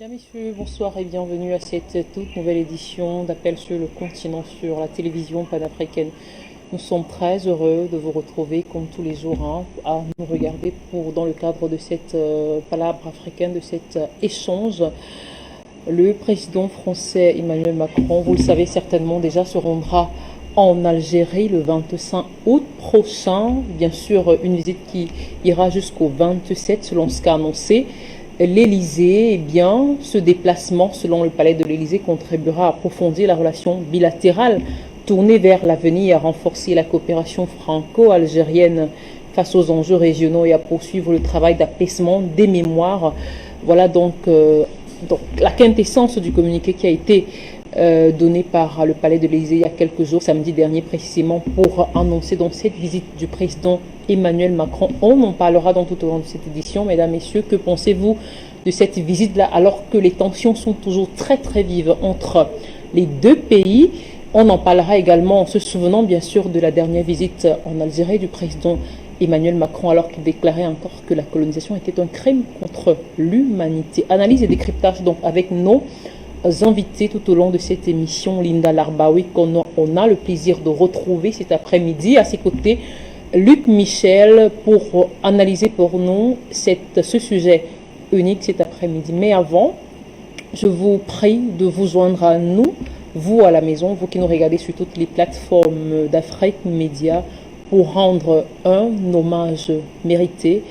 Mesdames, Messieurs, bonsoir et bienvenue à cette toute nouvelle édition d'Appel sur le continent sur la télévision panafricaine. Nous sommes très heureux de vous retrouver comme tous les jours à nous regarder dans le cadre de cette palabre africaine, de cet échange. Le président français Emmanuel Macron, vous le savez certainement déjà, se rendra en Algérie le 25 août prochain. Bien sûr, une visite qui ira jusqu'au 27 selon ce qu'a annoncé l'Élysée. Eh bien, ce déplacement, selon le palais de l'Élysée, contribuera à approfondir la relation bilatérale tournée vers l'avenir et à renforcer la coopération franco-algérienne face aux enjeux régionaux et à poursuivre le travail d'apaisement des mémoires. Voilà donc la quintessence du communiqué qui a été donné par le palais de l'Élysée il y a quelques jours, samedi dernier précisément, pour annoncer donc cette visite du président Emmanuel Macron. On en parlera donc tout au long de cette édition. Mesdames, Messieurs, que pensez-vous de cette visite-là alors que les tensions sont toujours très très vives entre les deux pays? On en parlera également en se souvenant bien sûr de la dernière visite en Algérie du président Emmanuel Macron, alors qu'il déclarait encore que la colonisation était un crime contre l'humanité. Analyse et décryptage donc avec nos invités tout au long de cette émission. Linda Larbaoui, qu'on a le plaisir de retrouver cet après-midi. À ses côtés, Luc Michel, pour analyser pour nous ce sujet unique cet après-midi. Mais avant, je vous prie de vous joindre à nous, vous à la maison, vous qui nous regardez sur toutes les plateformes d'Afrique Média, pour rendre un hommage mérité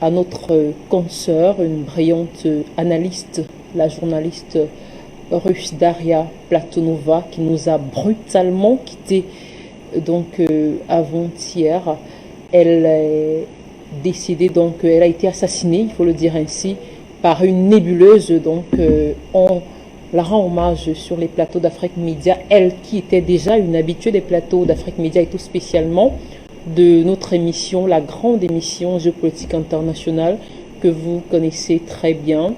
à notre consoeur, une brillante analyste, la journaliste russe Daria Platonova, qui nous a brutalement quittés donc avant-hier. Elle est décédée, donc elle a été assassinée, il faut le dire ainsi, par une nébuleuse. Donc on la rend hommage sur les plateaux d'Afrique Média, elle qui était déjà une habituée des plateaux d'Afrique Média et tout spécialement de notre émission, la grande émission Géopolitique internationale que vous connaissez très bien.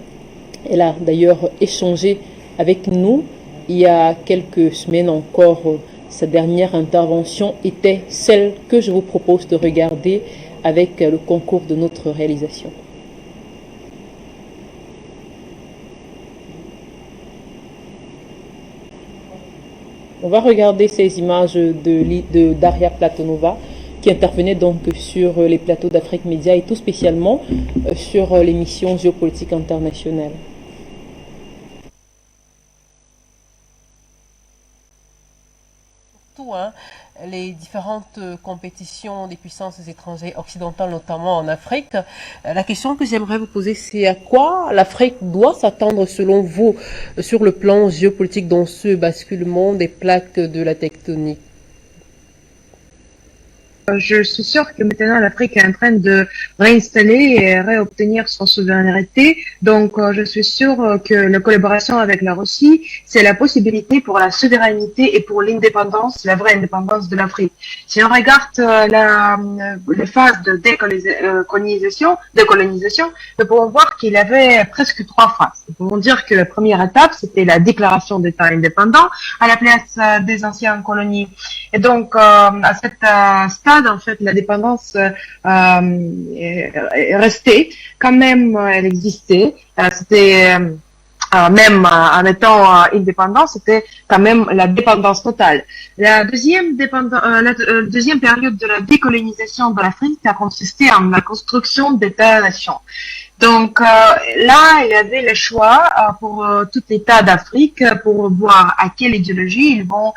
Elle a d'ailleurs échangé avec nous il y a quelques semaines encore. Sa dernière intervention était celle que je vous propose de regarder avec le concours de notre réalisation. On va regarder ces images de Daria Platonova, qui intervenait donc sur les plateaux d'Afrique Média et tout spécialement sur l'émission Géopolitique internationale. Les différentes compétitions des puissances étrangères occidentales, notamment en Afrique. La question que j'aimerais vous poser, c'est à quoi l'Afrique doit s'attendre selon vous sur le plan géopolitique dans ce basculement des plaques de la tectonique? Je suis sûre que maintenant l'Afrique est en train de réinstaller et réobtenir son souveraineté. Donc, je suis sûre que la collaboration avec la Russie, c'est la possibilité pour la souveraineté et pour l'indépendance, la vraie indépendance de l'Afrique. Si on regarde les phases de décolonisation, nous pouvons voir qu'il y avait presque 3 phases. Nous pouvons dire que la première étape, c'était la déclaration d'État indépendant à la place des anciennes colonies. Et donc, à cette stade, en fait, la dépendance est restée. Quand même, elle existait. C'était même en étant indépendant, c'était quand même la dépendance totale. La deuxième période de la décolonisation de l'Afrique a consisté en la construction d'États-nations. Donc là, il y avait le choix pour tout État d'Afrique pour voir à quelle idéologie ils vont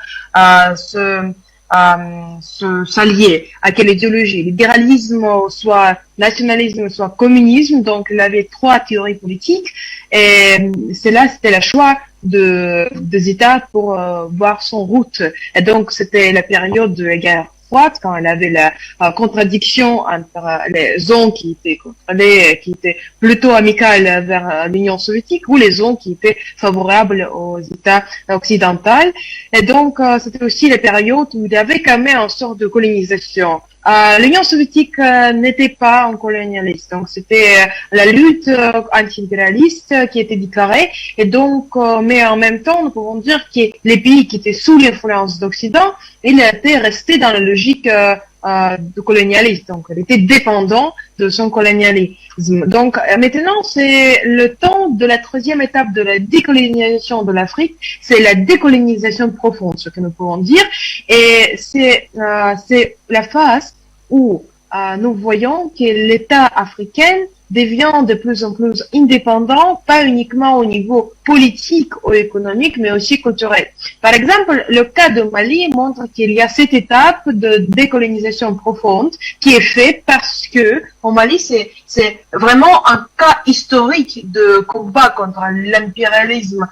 s'allier, à quelle idéologie, libéralisme, soit nationalisme, soit communisme. Donc il y avait 3 théories politiques et c'était le choix des États pour voir son route. Et donc c'était la période de la guerre froide, quand elle avait la contradiction entre les zones qui étaient contrôlées, qui étaient plutôt amicales vers l'Union soviétique, ou les zones qui étaient favorables aux États occidentaux. Et donc, c'était aussi la période où il y avait quand même une sorte de colonisation. L'Union soviétique n'était pas un colonialiste, donc c'était la lutte anti-impérialiste qui était déclarée. Et donc, mais en même temps, nous pouvons dire que les pays qui étaient sous l'influence d'Occident, ils étaient restés dans la logique de colonialisme. Donc, elle était dépendante de son colonialisme. Donc, maintenant, c'est le temps de la troisième étape de la décolonisation de l'Afrique. C'est la décolonisation profonde, ce que nous pouvons dire. Et c'est la phase où nous voyons que l'État africain devient de plus en plus indépendant, pas uniquement au niveau politique ou économique, mais aussi culturel. Par exemple, le cas de Mali montre qu'il y a cette étape de décolonisation profonde qui est faite parce que au Mali, c'est vraiment un cas historique de combat contre l'impérialisme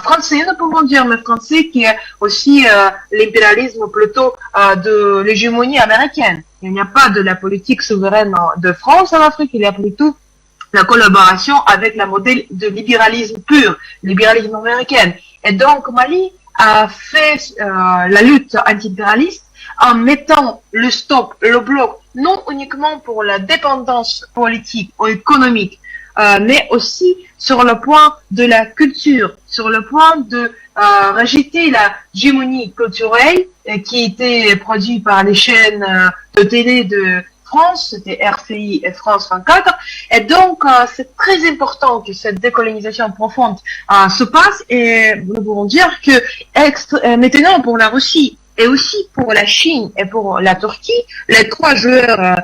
français, nous pouvons dire, mais français, qui est aussi l'impérialisme plutôt de l'hégémonie américaine. Il n'y a pas de la politique souveraine de France en Afrique, il y a plutôt la collaboration avec la modèle de libéralisme pur, libéralisme américain. Et donc Mali a fait la lutte anti-impérialiste en mettant le stop, le bloc, non uniquement pour la dépendance politique ou économique, mais aussi sur le point de la culture, sur le point de rejeter la hégémonie culturelle qui était produite par les chaînes de télé de France, c'était RCI et France 24. Et donc, c'est très important que cette décolonisation profonde se passe. Et nous pouvons dire que maintenant, pour la Russie et aussi pour la Chine et pour la Turquie, les trois joueurs,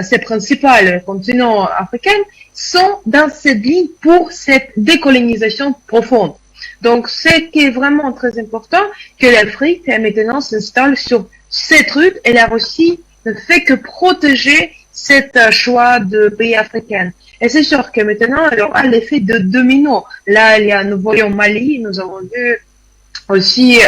ces principaux continents africains, sont dans cette ligne pour cette décolonisation profonde. Donc, c'est qui est vraiment très important que l'Afrique maintenant s'installe sur cette route et la Russie ne fait que protéger cet choix de pays africains. Et c'est sûr que maintenant, il y aura l'effet de domino. Là, nous voyons Mali, nous avons vu aussi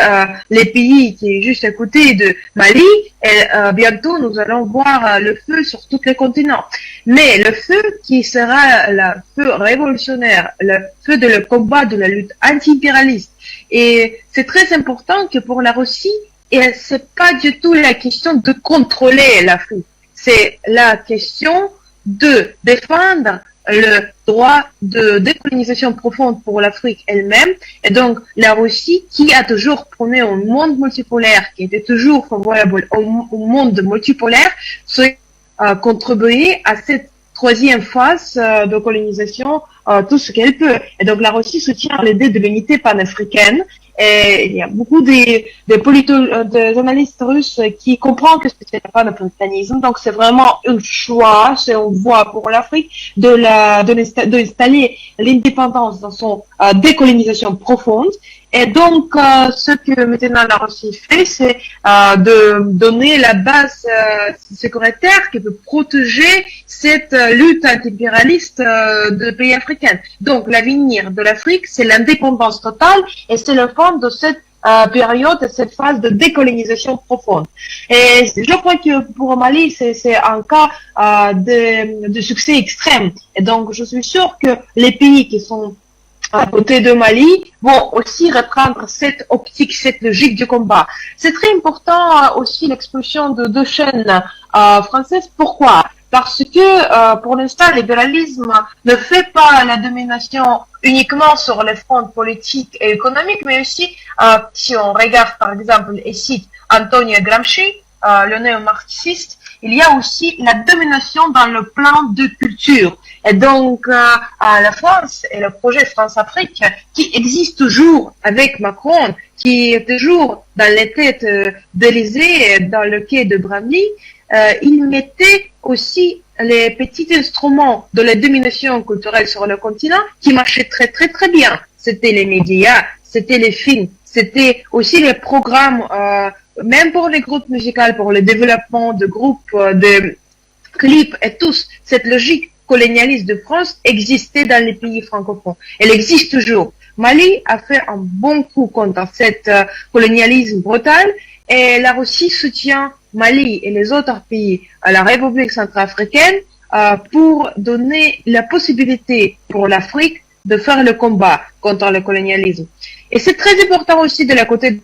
les pays qui est juste à côté de Mali, et bientôt nous allons voir le feu sur tous les continents. Mais le feu qui sera le feu révolutionnaire, le feu de le combat de la lutte anti-impérialiste. Et c'est très important que pour la Russie, et c'est pas du tout la question de contrôler l'Afrique, c'est la question de défendre le droit de décolonisation profonde pour l'Afrique elle-même. Et donc, la Russie, qui a toujours prôné un monde multipolaire, qui était toujours favorable au monde multipolaire, souhaite contribuer à cette troisième phase de colonisation tout ce qu'elle peut. Et donc, la Russie soutient l'idée de l'unité panafricaine. Et il y a beaucoup de journalistes russes qui comprennent que c'est pas le panafricanisme. Donc, c'est vraiment un choix, c'est une voie pour l'Afrique d'installer l'indépendance dans son décolonisation profonde. Et donc, ce que maintenant la Russie fait, c'est de donner la base sécuritaire qui peut protéger cette lutte anti-impérialiste de pays africains. Donc, l'avenir de l'Afrique, c'est l'indépendance totale et c'est le fond de cette période, de cette phase de décolonisation profonde. Et je crois que pour Mali, c'est un cas de succès extrême. Et donc, je suis sûre que les pays qui sont à côté de Mali vont aussi reprendre cette optique, cette logique du combat. C'est très important aussi l'expulsion de deux chaînes françaises. Pourquoi? Parce que pour l'instant, le libéralisme ne fait pas la domination uniquement sur les fronts politiques et économiques, mais aussi, si on regarde par exemple et cite Antonio Gramsci, le néo-marxiste, il y a aussi la domination dans le plan de culture. Et donc, la France et le projet France-Afrique, qui existe toujours avec Macron, qui est toujours dans les têtes d'Élysée, dans le quai de Branly, il mettait aussi les petits instruments de la domination culturelle sur le continent qui marchaient très très très bien. C'était les médias, c'était les films, c'était aussi les programmes, même pour les groupes musicaux, pour le développement de groupes, de clips et tous. Cette logique colonialiste de France existait dans les pays francophones. Elle existe toujours. Mali a fait un bon coup contre cet colonialisme brutal et la Russie soutient Mali et les autres pays à la République centrafricaine pour donner la possibilité pour l'Afrique de faire le combat contre le colonialisme. Et c'est très important aussi de la côté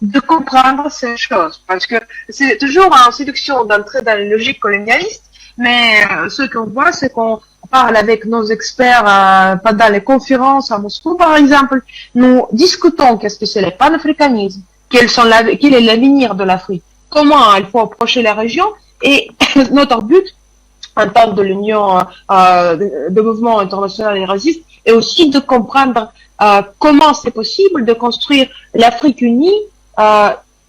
de comprendre ces choses, parce que c'est toujours une séduction d'entrer dans la logique colonialiste, mais ce qu'on voit, c'est qu'on parle avec nos experts pendant les conférences à Moscou, par exemple, nous discutons qu'est-ce que c'est le panafricanisme, quel est l'avenir de l'Afrique. comment il faut approcher la région. Et notre but, en tant que l'Union de mouvements internationaux et racistes, est aussi de comprendre comment c'est possible de construire l'Afrique unie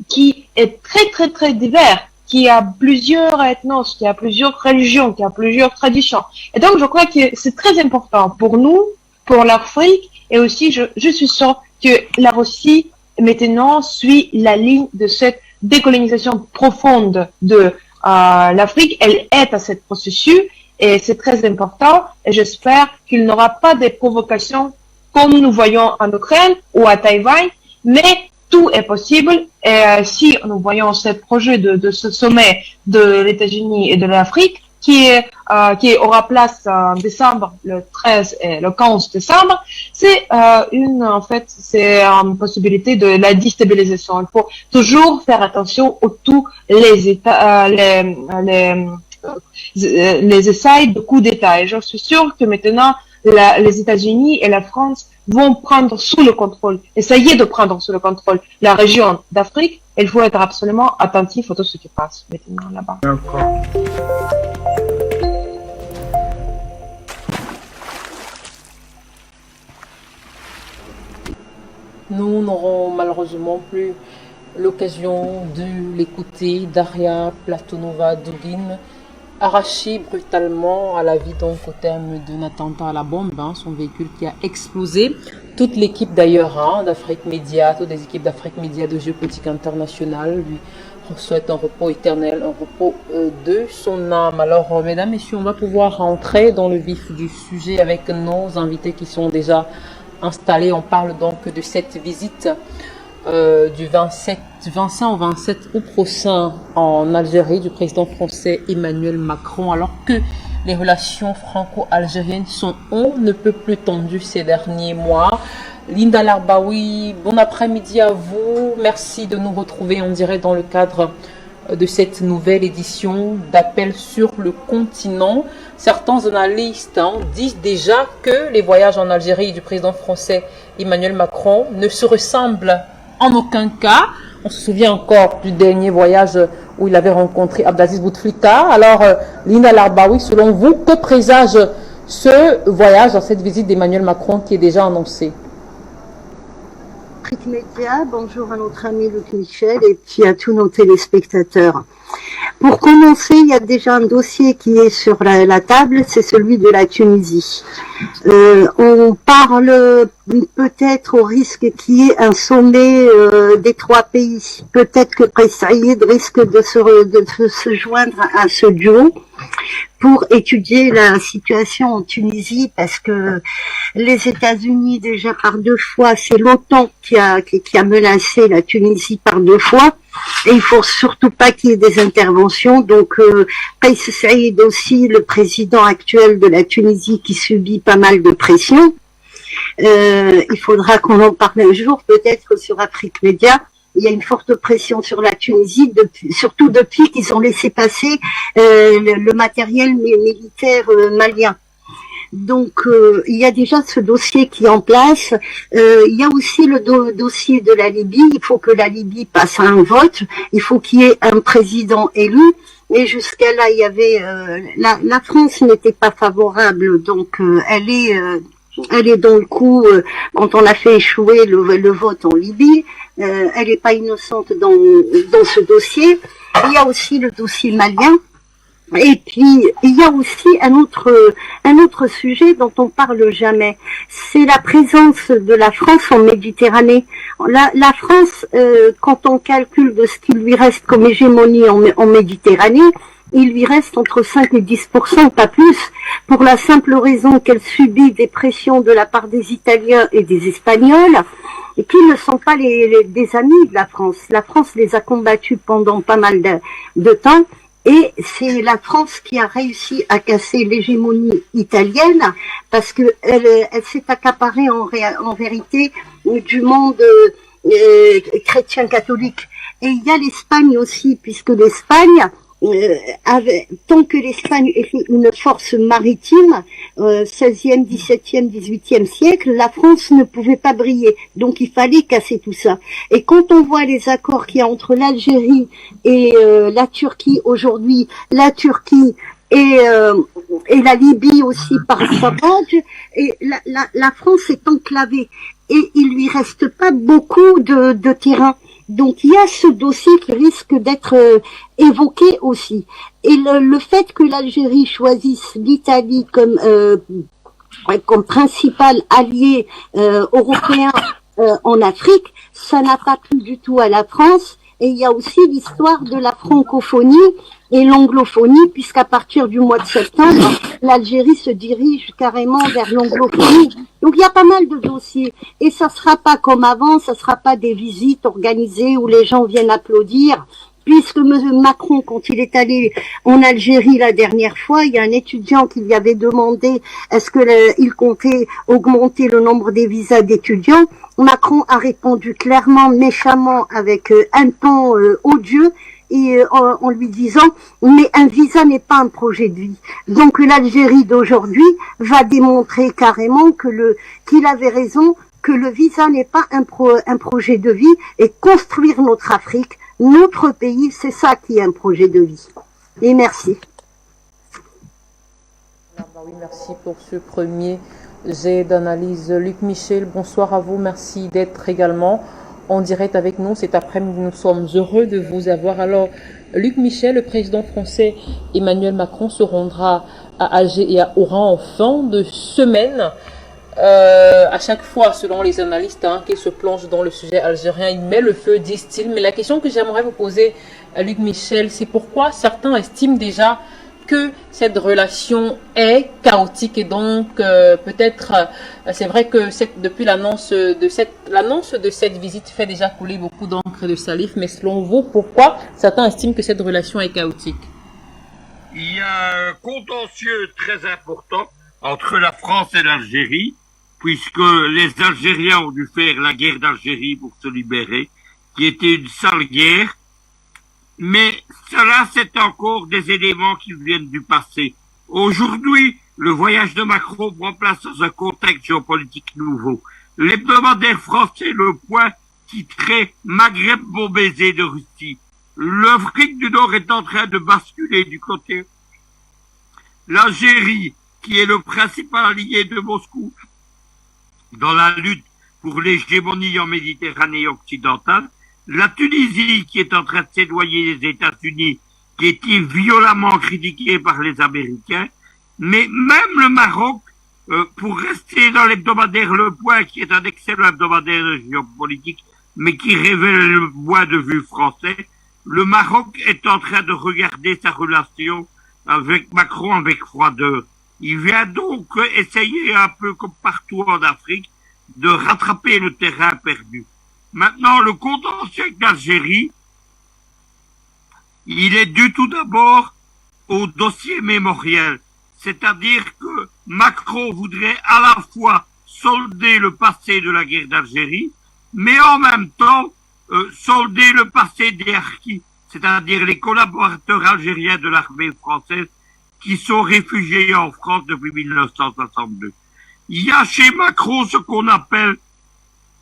qui est très très très divers, qui a plusieurs ethnos, qui a plusieurs religions, qui a plusieurs traditions. Et donc je crois que c'est très important pour nous, pour l'Afrique, et aussi je suis sûre que la Russie maintenant suit la ligne de cette décolonisation profonde de l'Afrique. Elle est à ce processus et c'est très important, et j'espère qu'il n'y aura pas de provocations comme nous voyons en Ukraine ou à Taïwan, mais tout est possible. Et si nous voyons ce projet de ce sommet de l'États-Unis et de l'Afrique qui aura place en décembre, le 13 et le 15 décembre, c'est c'est une possibilité de la déstabilisation. Il faut toujours faire attention aux tous les États, les essais de coup d'État. Et je suis sûre que maintenant les États-Unis et la France vont prendre sous le contrôle, essayer de prendre sous le contrôle la région d'Afrique. Il faut être absolument attentif à tout ce qui passe maintenant là-bas. D'accord. Nous n'aurons malheureusement plus l'occasion de l'écouter, Daria Platonova-Dugin, arrachée brutalement à la vie donc au terme d'un attentat à la bombe, son véhicule qui a explosé. Toute l'équipe d'ailleurs d'Afrique Média, toutes les équipes d'Afrique Média de Géopolitique Internationale lui souhaitent un repos éternel, un repos de son âme. Alors mesdames, messieurs, on va pouvoir rentrer dans le vif du sujet avec nos invités qui sont déjà installés. On parle donc de cette visite du 25 au 27 août prochain en Algérie du président français Emmanuel Macron, alors que les relations franco-algériennes sont on ne peut plus tendues ces derniers mois. Linda Larbaoui, bon après-midi à vous. Merci de nous retrouver en direct dans le cadre de cette nouvelle édition d'Appel sur le continent. Certains analystes disent déjà que les voyages en Algérie du président français Emmanuel Macron ne se ressemblent en aucun cas. On se souvient encore du dernier voyage où il avait rencontré Abdelaziz Bouteflika. Alors, Linda Larbaoui, selon vous, que présage ce voyage dans cette visite d'Emmanuel Macron qui est déjà annoncée? Afrique Média, bonjour à notre ami Luc Michel et puis à tous nos téléspectateurs. Pour commencer, il y a déjà un dossier qui est sur la table, c'est celui de la Tunisie. On parle peut-être au risque qu'il y ait un sommet des trois pays. Peut-être que Kais Saïed risque de se joindre à ce duo pour étudier la situation en Tunisie, parce que les États-Unis déjà par deux fois, c'est l'OTAN qui a menacé la Tunisie par deux fois, et il faut surtout pas qu'il y ait des interventions. Donc Kais Saïed aussi, le président actuel de la Tunisie, qui subit pas mal de pression. Il faudra qu'on en parle un jour, peut-être sur Afrique Média. Il y a une forte pression sur la Tunisie, surtout depuis qu'ils ont laissé passer le matériel militaire malien. Donc, il y a déjà ce dossier qui est en place. Il y a aussi le dossier de la Libye. Il faut que la Libye passe à un vote. Il faut qu'il y ait un président élu. Et jusqu'à là, il y avait la France n'était pas favorable, donc elle est dans le coup quand on a fait échouer le vote en Libye. Elle n'est pas innocente dans ce dossier. Il y a aussi le dossier malien. Et puis, il y a aussi un autre sujet dont on parle jamais. C'est la présence de la France en Méditerranée. La France, quand on calcule de ce qu'il lui reste comme hégémonie en Méditerranée, il lui reste entre 5 et 10%, pas plus, pour la simple raison qu'elle subit des pressions de la part des Italiens et des Espagnols, et qui ne sont pas des amis de la France. La France les a combattus pendant pas mal de temps, et c'est la France qui a réussi à casser l'hégémonie italienne, parce que elle s'est accaparée en vérité du monde chrétien catholique. Et il y a l'Espagne aussi, puisque l'Espagne tant que l'Espagne était une force maritime, 16e, 17e, 18e siècle, la France ne pouvait pas briller. Donc il fallait casser tout ça. Et quand on voit les accords qu'il y a entre l'Algérie et la Turquie aujourd'hui, la Turquie et la Libye aussi par Sarraj, et la France est enclavée et il lui reste pas beaucoup de terrain. Donc il y a ce dossier qui risque d'être évoqué aussi. Et le fait que l'Algérie choisisse l'Italie comme principal allié européen en Afrique, ça n'a pas plu du tout à la France. Et il y a aussi l'histoire de la francophonie et l'anglophonie, puisqu'à partir du mois de septembre, l'Algérie se dirige carrément vers l'anglophonie. Donc il y a pas mal de dossiers. Et ça sera pas comme avant, ça sera pas des visites organisées où les gens viennent applaudir. Puisque M. Macron, quand il est allé en Algérie la dernière fois, il y a un étudiant qui lui avait demandé est-ce que il comptait augmenter le nombre des visas d'étudiants. Macron a répondu clairement, méchamment, avec un ton odieux, et en lui disant mais un visa n'est pas un projet de vie. Donc l'Algérie d'aujourd'hui va démontrer carrément qu'il avait raison, que le visa n'est pas un projet de vie, et construire notre Afrique, notre pays, c'est ça qui est un projet de vie. Et merci. Oui, merci pour ce premier jet d'analyse. Luc Michel, bonsoir à vous. Merci d'être également en direct avec nous cet après-midi. Nous sommes heureux de vous avoir. Alors, Luc Michel, le président français Emmanuel Macron se rendra à Alger et à Oran en fin de semaine. À chaque fois, selon les analystes, qui se plongent dans le sujet algérien, il met le feu, disent-ils. Mais la question que j'aimerais vous poser à Luc Michel, c'est pourquoi certains estiment déjà que cette relation est chaotique, et donc peut-être c'est vrai que depuis l'annonce de cette visite fait déjà couler beaucoup d'encre et de salive, mais selon vous, pourquoi certains estiment que cette relation est chaotique? Il y a un contentieux très important entre la France et l'Algérie, puisque les Algériens ont dû faire la guerre d'Algérie pour se libérer, qui était une sale guerre. Mais cela, c'est encore des éléments qui viennent du passé. Aujourd'hui, le voyage de Macron prend place dans un contexte géopolitique nouveau. L'hebdomadaire français Le Point titrait Maghreb bon baiser de Russie. L'Afrique du Nord est en train de basculer du côté. L'Algérie, qui est le principal allié de Moscou dans la lutte pour l'hégémonie en Méditerranée occidentale, la Tunisie, qui est en train de s'éloigner des États-Unis, qui était violemment critiquée par les Américains, mais même le Maroc, pour rester dans l'hebdomadaire Le Point, qui est un excellent hebdomadaire de géopolitique, mais qui révèle le point de vue français, le Maroc est en train de regarder sa relation avec Macron avec froideur. Il vient donc essayer, un peu comme partout en Afrique, de rattraper le terrain perdu. Maintenant, le contentieux avec l'Algérie, il est dû tout d'abord au dossier mémoriel. C'est-à-dire que Macron voudrait à la fois solder le passé de la guerre d'Algérie, mais en même temps solder le passé des harkis, c'est-à-dire les collaborateurs algériens de l'armée française qui sont réfugiés en France depuis 1962. Il y a chez Macron ce qu'on appelle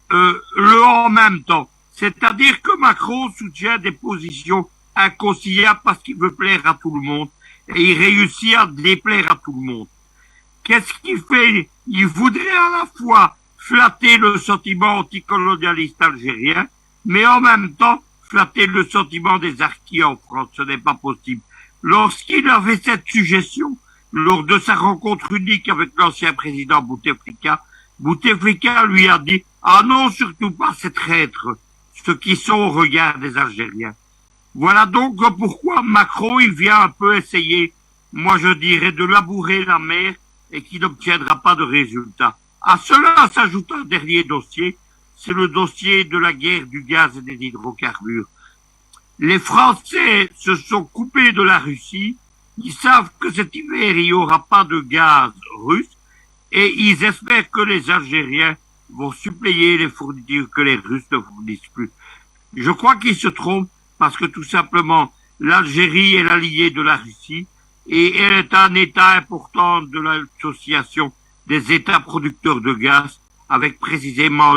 le en même temps. C'est-à-dire que Macron soutient des positions inconciliables parce qu'il veut plaire à tout le monde et il réussit à déplaire à tout le monde. Qu'est-ce qu'il fait? Il voudrait à la fois flatter le sentiment anticolonialiste algérien, mais en même temps flatter le sentiment des harkis en France. Ce n'est pas possible. Lorsqu'il avait cette suggestion, lors de sa rencontre unique avec l'ancien président Bouteflika, Bouteflika lui a dit « Ah non, surtout pas ces traîtres, ceux qui sont au regard des Algériens ». Voilà donc pourquoi Macron, il vient un peu essayer, moi je dirais, de labourer la mer et qui n'obtiendra pas de résultat. À cela s'ajoute un dernier dossier, c'est le dossier de la guerre du gaz et des hydrocarbures. Les Français se sont coupés de la Russie, ils savent que cet hiver il n'y aura pas de gaz russe et ils espèrent que les Algériens vont suppléer les fournitures que les Russes ne fournissent plus. Je crois qu'ils se trompent parce que tout simplement L'Algérie est l'allié de la Russie et elle est un État important de l'association des États producteurs de gaz avec précisément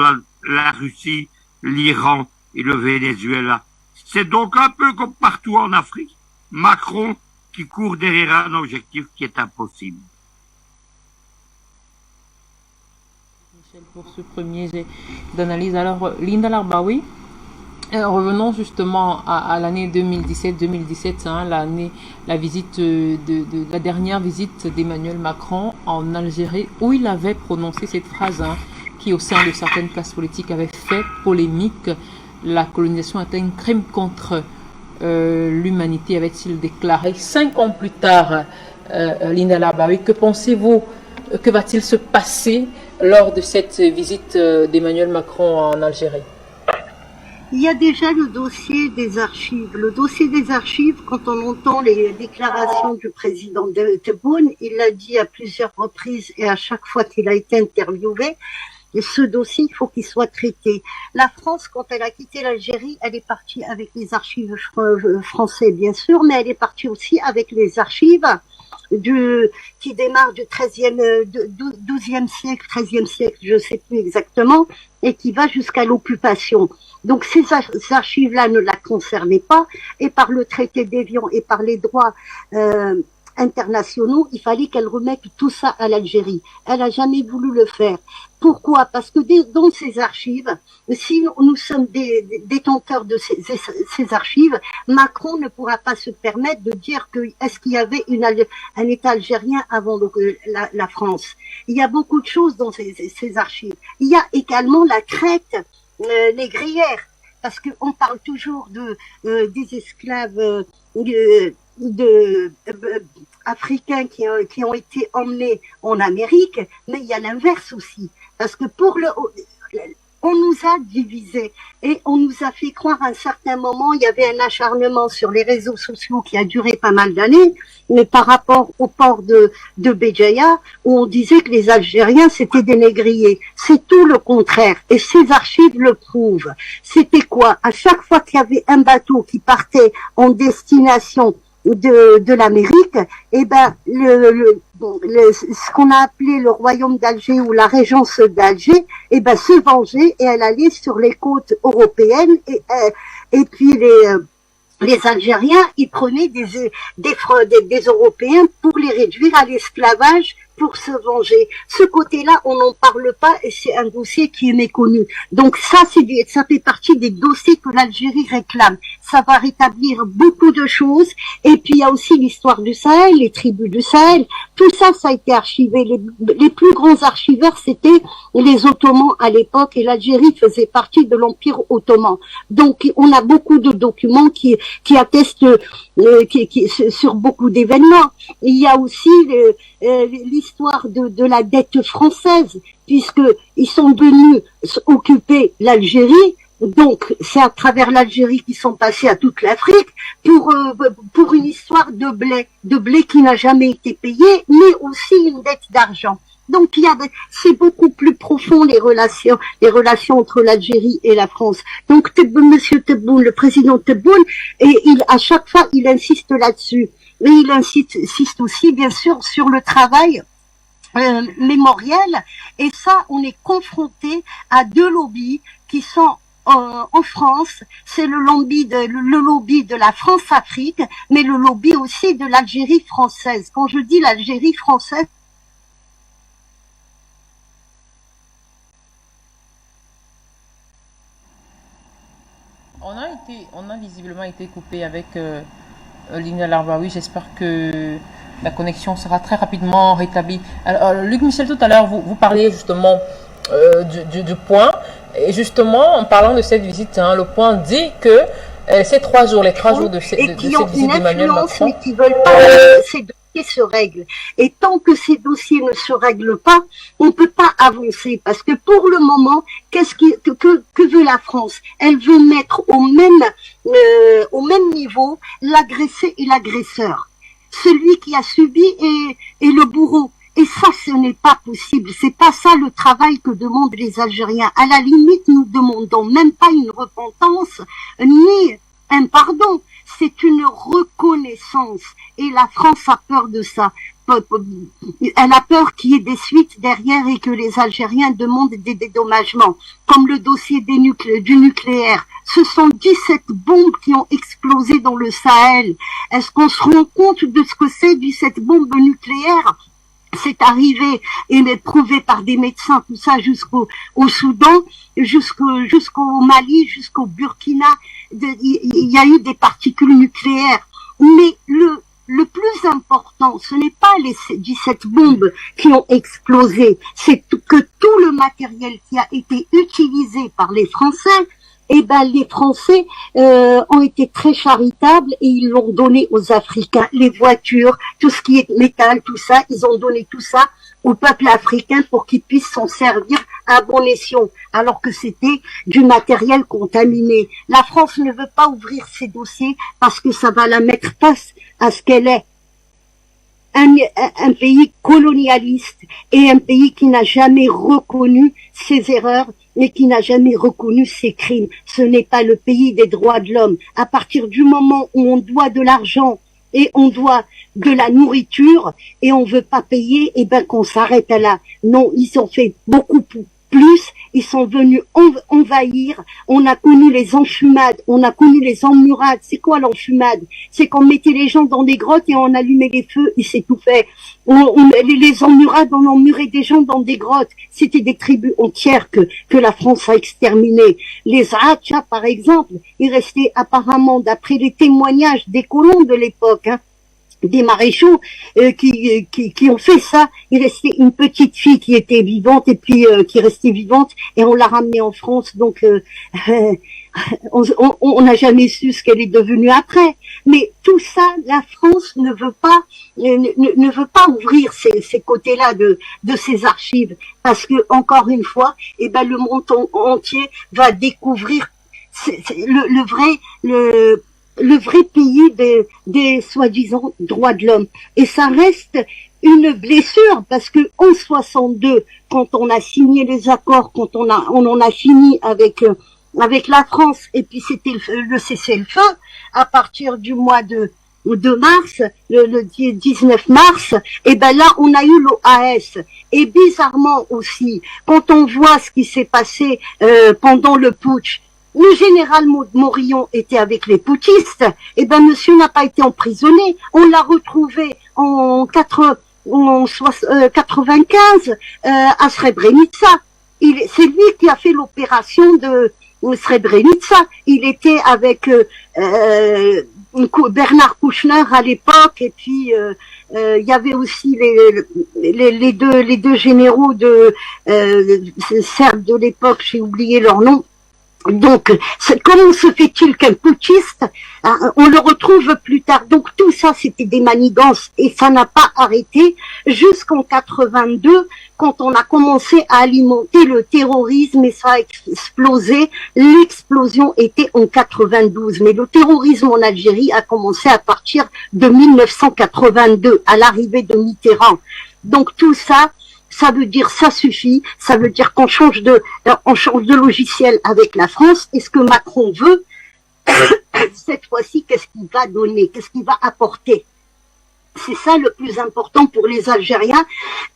la Russie, l'Iran et le Venezuela. C'est donc un peu comme partout en Afrique, Macron qui court derrière un objectif qui est impossible. Michel, pour ce premier jet d'analyse. Alors, Linda Larbaoui, revenons justement à l'année 2017, hein, la visite la dernière visite d'Emmanuel Macron en Algérie, où il avait prononcé cette phrase, hein, qui au sein de certaines classes politiques avait fait polémique. La colonisation est un crime contre l'humanité, avait-il déclaré 5 ans plus tard. Linda Larbaoui, que pensez-vous, que va-t-il se passer lors de cette visite d'Emmanuel Macron en Algérie? Il y a déjà le dossier des archives. Le dossier des archives, quand on entend les déclarations du président Tebboune, il l'a dit à plusieurs reprises et à chaque fois qu'il a été interviewé, ce dossier, il faut qu'il soit traité. La France, quand elle a quitté l'Algérie, elle est partie avec les archives français, bien sûr, mais elle est partie aussi avec les archives qui démarrent du 12e siècle, 13e siècle, je sais plus exactement, et qui va jusqu'à l'occupation. Donc ces archives-là ne la concernaient pas, et par le traité d'Évian et par les droits internationaux, il fallait qu'elle remette tout ça à l'Algérie. Elle a jamais voulu le faire. Pourquoi? Parce que dans ces archives, si nous sommes des détenteurs de ces archives, Macron ne pourra pas se permettre de dire que est-ce qu'il y avait un État algérien avant la France. Il y a beaucoup de choses dans ces archives. Il y a également la traite négrière, parce qu'on parle toujours des esclaves africains qui ont été emmenés en Amérique, mais il y a l'inverse aussi, parce que on nous a divisés et on nous a fait croire à un certain moment, il y avait un acharnement sur les réseaux sociaux qui a duré pas mal d'années, mais par rapport au port de Béjaïa, où on disait que les Algériens c'était des négriers. C'est tout le contraire, et ces archives le prouvent. C'était quoi? À chaque fois qu'il y avait un bateau qui partait en destination de l'Amérique, eh ben ce qu'on a appelé le royaume d'Alger ou la régence d'Alger, eh ben se vengeait et elle allait sur les côtes européennes et puis les Algériens, ils prenaient des Européens pour les réduire à l'esclavage, pour se venger. Ce côté-là, on n'en parle pas et c'est un dossier qui est méconnu. Donc ça fait partie des dossiers que l'Algérie réclame. Ça va rétablir beaucoup de choses. Et puis il y a aussi l'histoire du Sahel, les tribus du Sahel. Tout ça, ça a été archivé. Les plus grands archiveurs, c'était les Ottomans à l'époque, et l'Algérie faisait partie de l'Empire ottoman. Donc on a beaucoup de documents qui attestent sur beaucoup d'événements. Il y a aussi l'histoire de la dette française, puisque ils sont venus occuper l'Algérie. Donc, c'est à travers l'Algérie qu'ils sont passés à toute l'Afrique pour une histoire de blé qui n'a jamais été payé, mais aussi une dette d'argent. Donc, c'est beaucoup plus profond les relations entre l'Algérie et la France. Donc, Monsieur Tebboune, le président Tebboune, à chaque fois, il insiste là-dessus. Mais il insiste aussi, bien sûr, sur le travail mémoriel. Et ça, on est confronté à deux lobbies qui sont en France. C'est le lobby de la France-Afrique, mais le lobby aussi de l'Algérie française. Quand je dis l'Algérie française, on a visiblement été coupé avec Linda Larbaoui. J'espère que la connexion sera très rapidement rétablie. Alors, Luc Michel, tout à l'heure, vous parliez justement du point. Et justement, en parlant de cette visite, hein, le point dit que ces 3 jours, les 3 jours de cette visite d'Emmanuel Macron, mais qui veulent pas que ces dossiers se règlent. Et tant que ces dossiers ne se règlent pas, on peut pas avancer, parce que pour le moment, que veut la France? Elle veut mettre au même niveau l'agressé et l'agresseur. Celui qui a subi est le bourreau. Et ça, ce n'est pas possible. C'est pas ça le travail que demandent les Algériens. À la limite, nous demandons même pas une repentance, ni un pardon. C'est une reconnaissance. Et la France a peur de ça. Elle a peur qu'il y ait des suites derrière et que les Algériens demandent des dédommagements, comme le dossier du nucléaire. Ce sont 17 bombes qui ont explosé dans le Sahel. Est-ce qu'on se rend compte de ce que c'est 17 bombes nucléaires? C'est arrivé et prouvé par des médecins, tout ça jusqu'au Soudan, jusqu'au Mali, jusqu'au Burkina. Il y a eu des particules nucléaires. Mais le plus important, ce n'est pas les 17 bombes qui ont explosé, c'est que tout le matériel qui a été utilisé par les Français, eh ben les Français ont été très charitables et ils l'ont donné aux Africains. Les voitures, tout ce qui est métal, tout ça, ils ont donné tout ça au peuple africain pour qu'ils puissent s'en servir à bon escient, alors que c'était du matériel contaminé. La France ne veut pas ouvrir ses dossiers parce que ça va la mettre face à ce qu'elle est. Un pays colonialiste et un pays qui n'a jamais reconnu ses erreurs et qui n'a jamais reconnu ses crimes. Ce n'est pas le pays des droits de l'homme. À partir du moment où on doit de l'argent et on doit de la nourriture et on veut pas payer, eh ben qu'on s'arrête là. Non, ils ont fait beaucoup plus. Ils sont venus envahir. On a connu les enfumades, on a connu les emmurades. C'est quoi l'enfumade? C'est qu'on mettait les gens dans des grottes et on allumait les feux et c'est tout fait. Les emmurades, on emmurait des gens dans des grottes. C'était des tribus entières que la France a exterminées. Les Acha, par exemple, ils restaient apparemment, d'après les témoignages des colons de l'époque, des maréchaux qui ont fait ça. Il restait une petite fille qui était vivante et puis qui restait vivante et on l'a ramenée en France. Donc on n'a jamais su ce qu'elle est devenue après. Mais tout ça, la France ne veut pas ouvrir ces côtés-là de ses archives parce que encore une fois, eh ben le monde entier va découvrir le vrai pays des soi-disant droits de l'homme. Et ça reste une blessure parce que en 62, quand on a signé les accords, quand on en a fini avec la France, et puis c'était le cessez-le-feu, à partir du mois de mars, le 19 mars, et ben là on a eu l'OAS. Et bizarrement aussi, quand on voit ce qui s'est passé pendant le putsch, le général Morillon était avec les putschistes, et ben monsieur n'a pas été emprisonné. On l'a retrouvé en 95 à Srebrenica. C'est lui qui a fait l'opération de Srebrenica. Il était avec Bernard Kouchner à l'époque, et puis il y avait aussi les deux généraux serbes de l'époque, j'ai oublié leur nom. Donc, comment se fait-il qu'un putschiste, on le retrouve plus tard? Donc tout ça, c'était des manigances et ça n'a pas arrêté jusqu'en 82, quand on a commencé à alimenter le terrorisme et ça a explosé. L'explosion était en 92, mais le terrorisme en Algérie a commencé à partir de 1982, à l'arrivée de Mitterrand. Donc tout ça, ça veut dire ça suffit, ça veut dire qu'on change de logiciel avec la France. Et ce que Macron veut, cette fois-ci, qu'est-ce qu'il va donner, qu'est-ce qu'il va apporter? C'est ça le plus important pour les Algériens.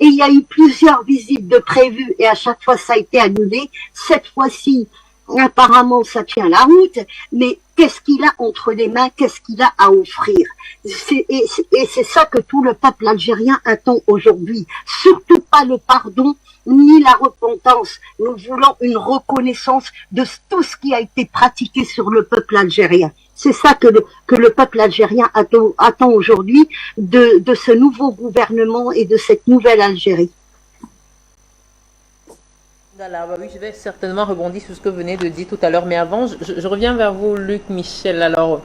Et il y a eu plusieurs visites de prévues et à chaque fois ça a été annulé. Cette fois-ci, apparemment ça tient la route, mais qu'est-ce qu'il a entre les mains, qu'est-ce qu'il a à offrir? Et c'est ça que tout le peuple algérien attend aujourd'hui. Surtout pas le pardon ni la repentance. Nous voulons une reconnaissance de tout ce qui a été pratiqué sur le peuple algérien. C'est ça que le peuple algérien attend aujourd'hui de ce nouveau gouvernement et de cette nouvelle Algérie. Alors, oui, je vais certainement rebondir sur ce que vous venez de dire tout à l'heure, mais avant, je reviens vers vous, Luc Michel. Alors,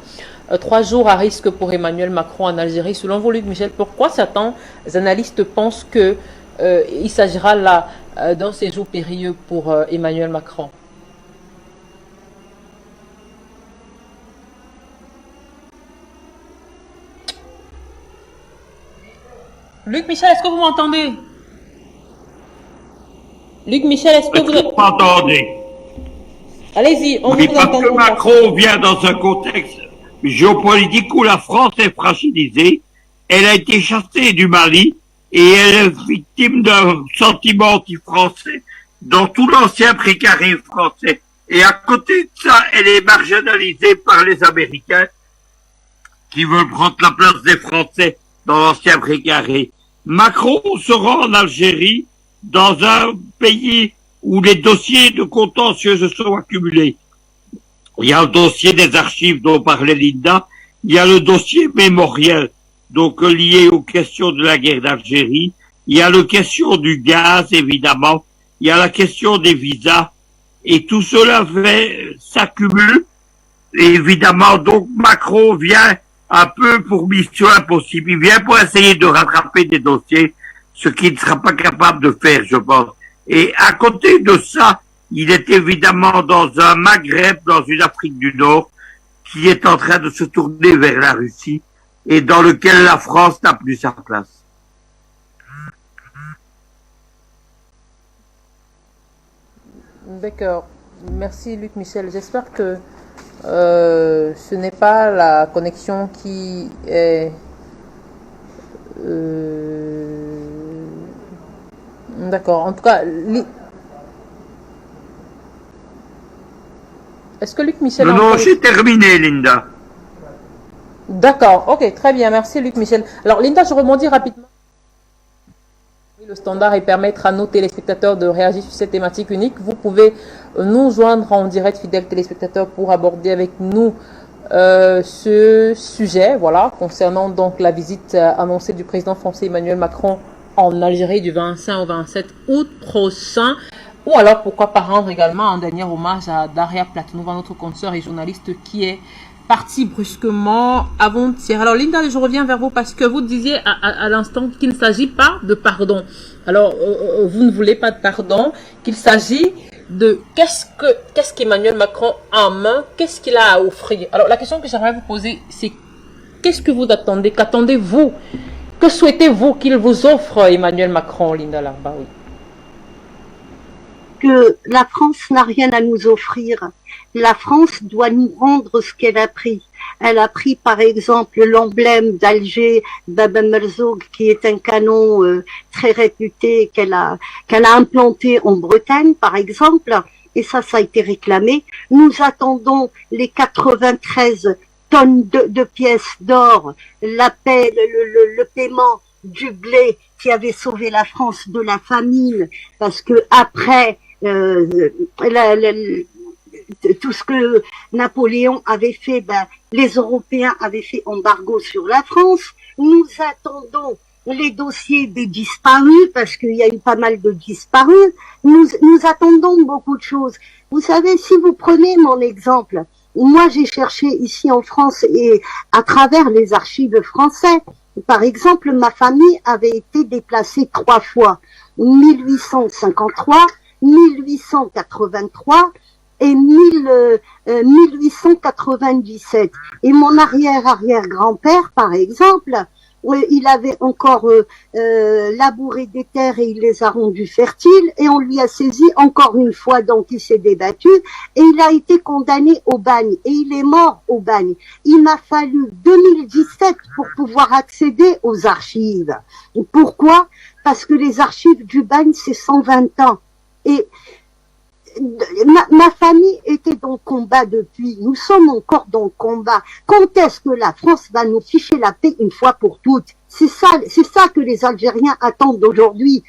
3 jours à risque pour Emmanuel Macron en Algérie. Selon vous, Luc Michel, pourquoi certains analystes pensent que il s'agira là d'un séjour périlleux pour Emmanuel Macron? Luc Michel, est-ce que vous m'entendez? Luc Michel, est-ce que vous m'entendez? Allez-y, on oui, vous parce entend. que Macron vient dans un contexte géopolitique où la France est fragilisée. Elle a été chassée du Mali et elle est victime d'un sentiment anti-français dans tout l'ancien précaré français. Et à côté de ça, elle est marginalisée par les Américains qui veulent prendre la place des Français dans l'ancien précaré. Macron se rend en Algérie, dans un pays où les dossiers de contentieux se sont accumulés. Il y a le dossier des archives dont parlait Linda, il y a le dossier mémoriel, donc lié aux questions de la guerre d'Algérie, il y a la question du gaz, évidemment, il y a la question des visas, et tout cela s'accumule, et évidemment, donc Macron vient un peu pour mission impossible, il vient pour essayer de rattraper des dossiers, ce qu'il ne sera pas capable de faire, je pense. Et à côté de ça, il est évidemment dans un Maghreb, dans une Afrique du Nord, qui est en train de se tourner vers la Russie et dans lequel la France n'a plus sa place. D'accord. Merci Luc Michel. J'espère que ce n'est pas la connexion qui est... D'accord. En tout cas, est-ce que Luc Michel... Non, j'ai terminé, Linda. D'accord. Ok, très bien. Merci Luc Michel. Alors, Linda, je rebondis rapidement. Le standard et permettre à nos téléspectateurs de réagir sur cette thématique unique. Vous pouvez nous joindre en direct, fidèles téléspectateurs, pour aborder avec nous ce sujet, voilà, concernant donc la visite annoncée du président français Emmanuel Macron en Algérie du 25 au 27 août prochain. Ou alors, pourquoi pas rendre également un dernier hommage à Daria Platonova, notre consoeur et journaliste qui est partie brusquement avant-hier. Alors, Linda, je reviens vers vous parce que vous disiez à l'instant qu'il ne s'agit pas de pardon. Alors, vous ne voulez pas de pardon, qu'il s'agit de qu'est-ce qu'Emmanuel Macron a en main, qu'est-ce qu'il a à offrir. Alors, la question que j'aimerais vous poser, c'est qu'est-ce que vous attendez, qu'attendez-vous, que souhaitez-vous qu'il vous offre, Emmanuel Macron, Linda Larbaoui? Que la France n'a rien à nous offrir. La France doit nous rendre ce qu'elle a pris. Elle a pris par exemple l'emblème d'Alger, Bab el-Merzoug, qui est un canon très réputé qu'elle a implanté en Bretagne par exemple, et ça a été réclamé. Nous attendons les 93 tonnes de pièces d'or, le paiement du blé qui avait sauvé la France de la famine, parce que après tout ce que Napoléon avait fait, les Européens avaient fait embargo sur la France. Nous attendons les dossiers des disparus, parce qu'il y a eu pas mal de disparus. Nous attendons beaucoup de choses. Vous savez, si vous prenez mon exemple, moi j'ai cherché ici en France et à travers les archives françaises, par exemple, ma famille avait été déplacée 3 fois, 1853, 1883 et 1897. Et mon arrière-arrière-grand-père, par exemple, il avait encore labouré des terres et il les a rendues fertiles et on lui a saisi encore une fois, donc il s'est débattu et il a été condamné au bagne et il est mort au bagne. Il m'a fallu 2017 pour pouvoir accéder aux archives. Pourquoi? Parce que les archives du bagne, c'est 120 ans. Et ma famille était dans le combat depuis. Nous sommes encore dans le combat. Quand est-ce que la France va nous ficher la paix une fois pour toutes? C'est ça que les Algériens attendent aujourd'hui.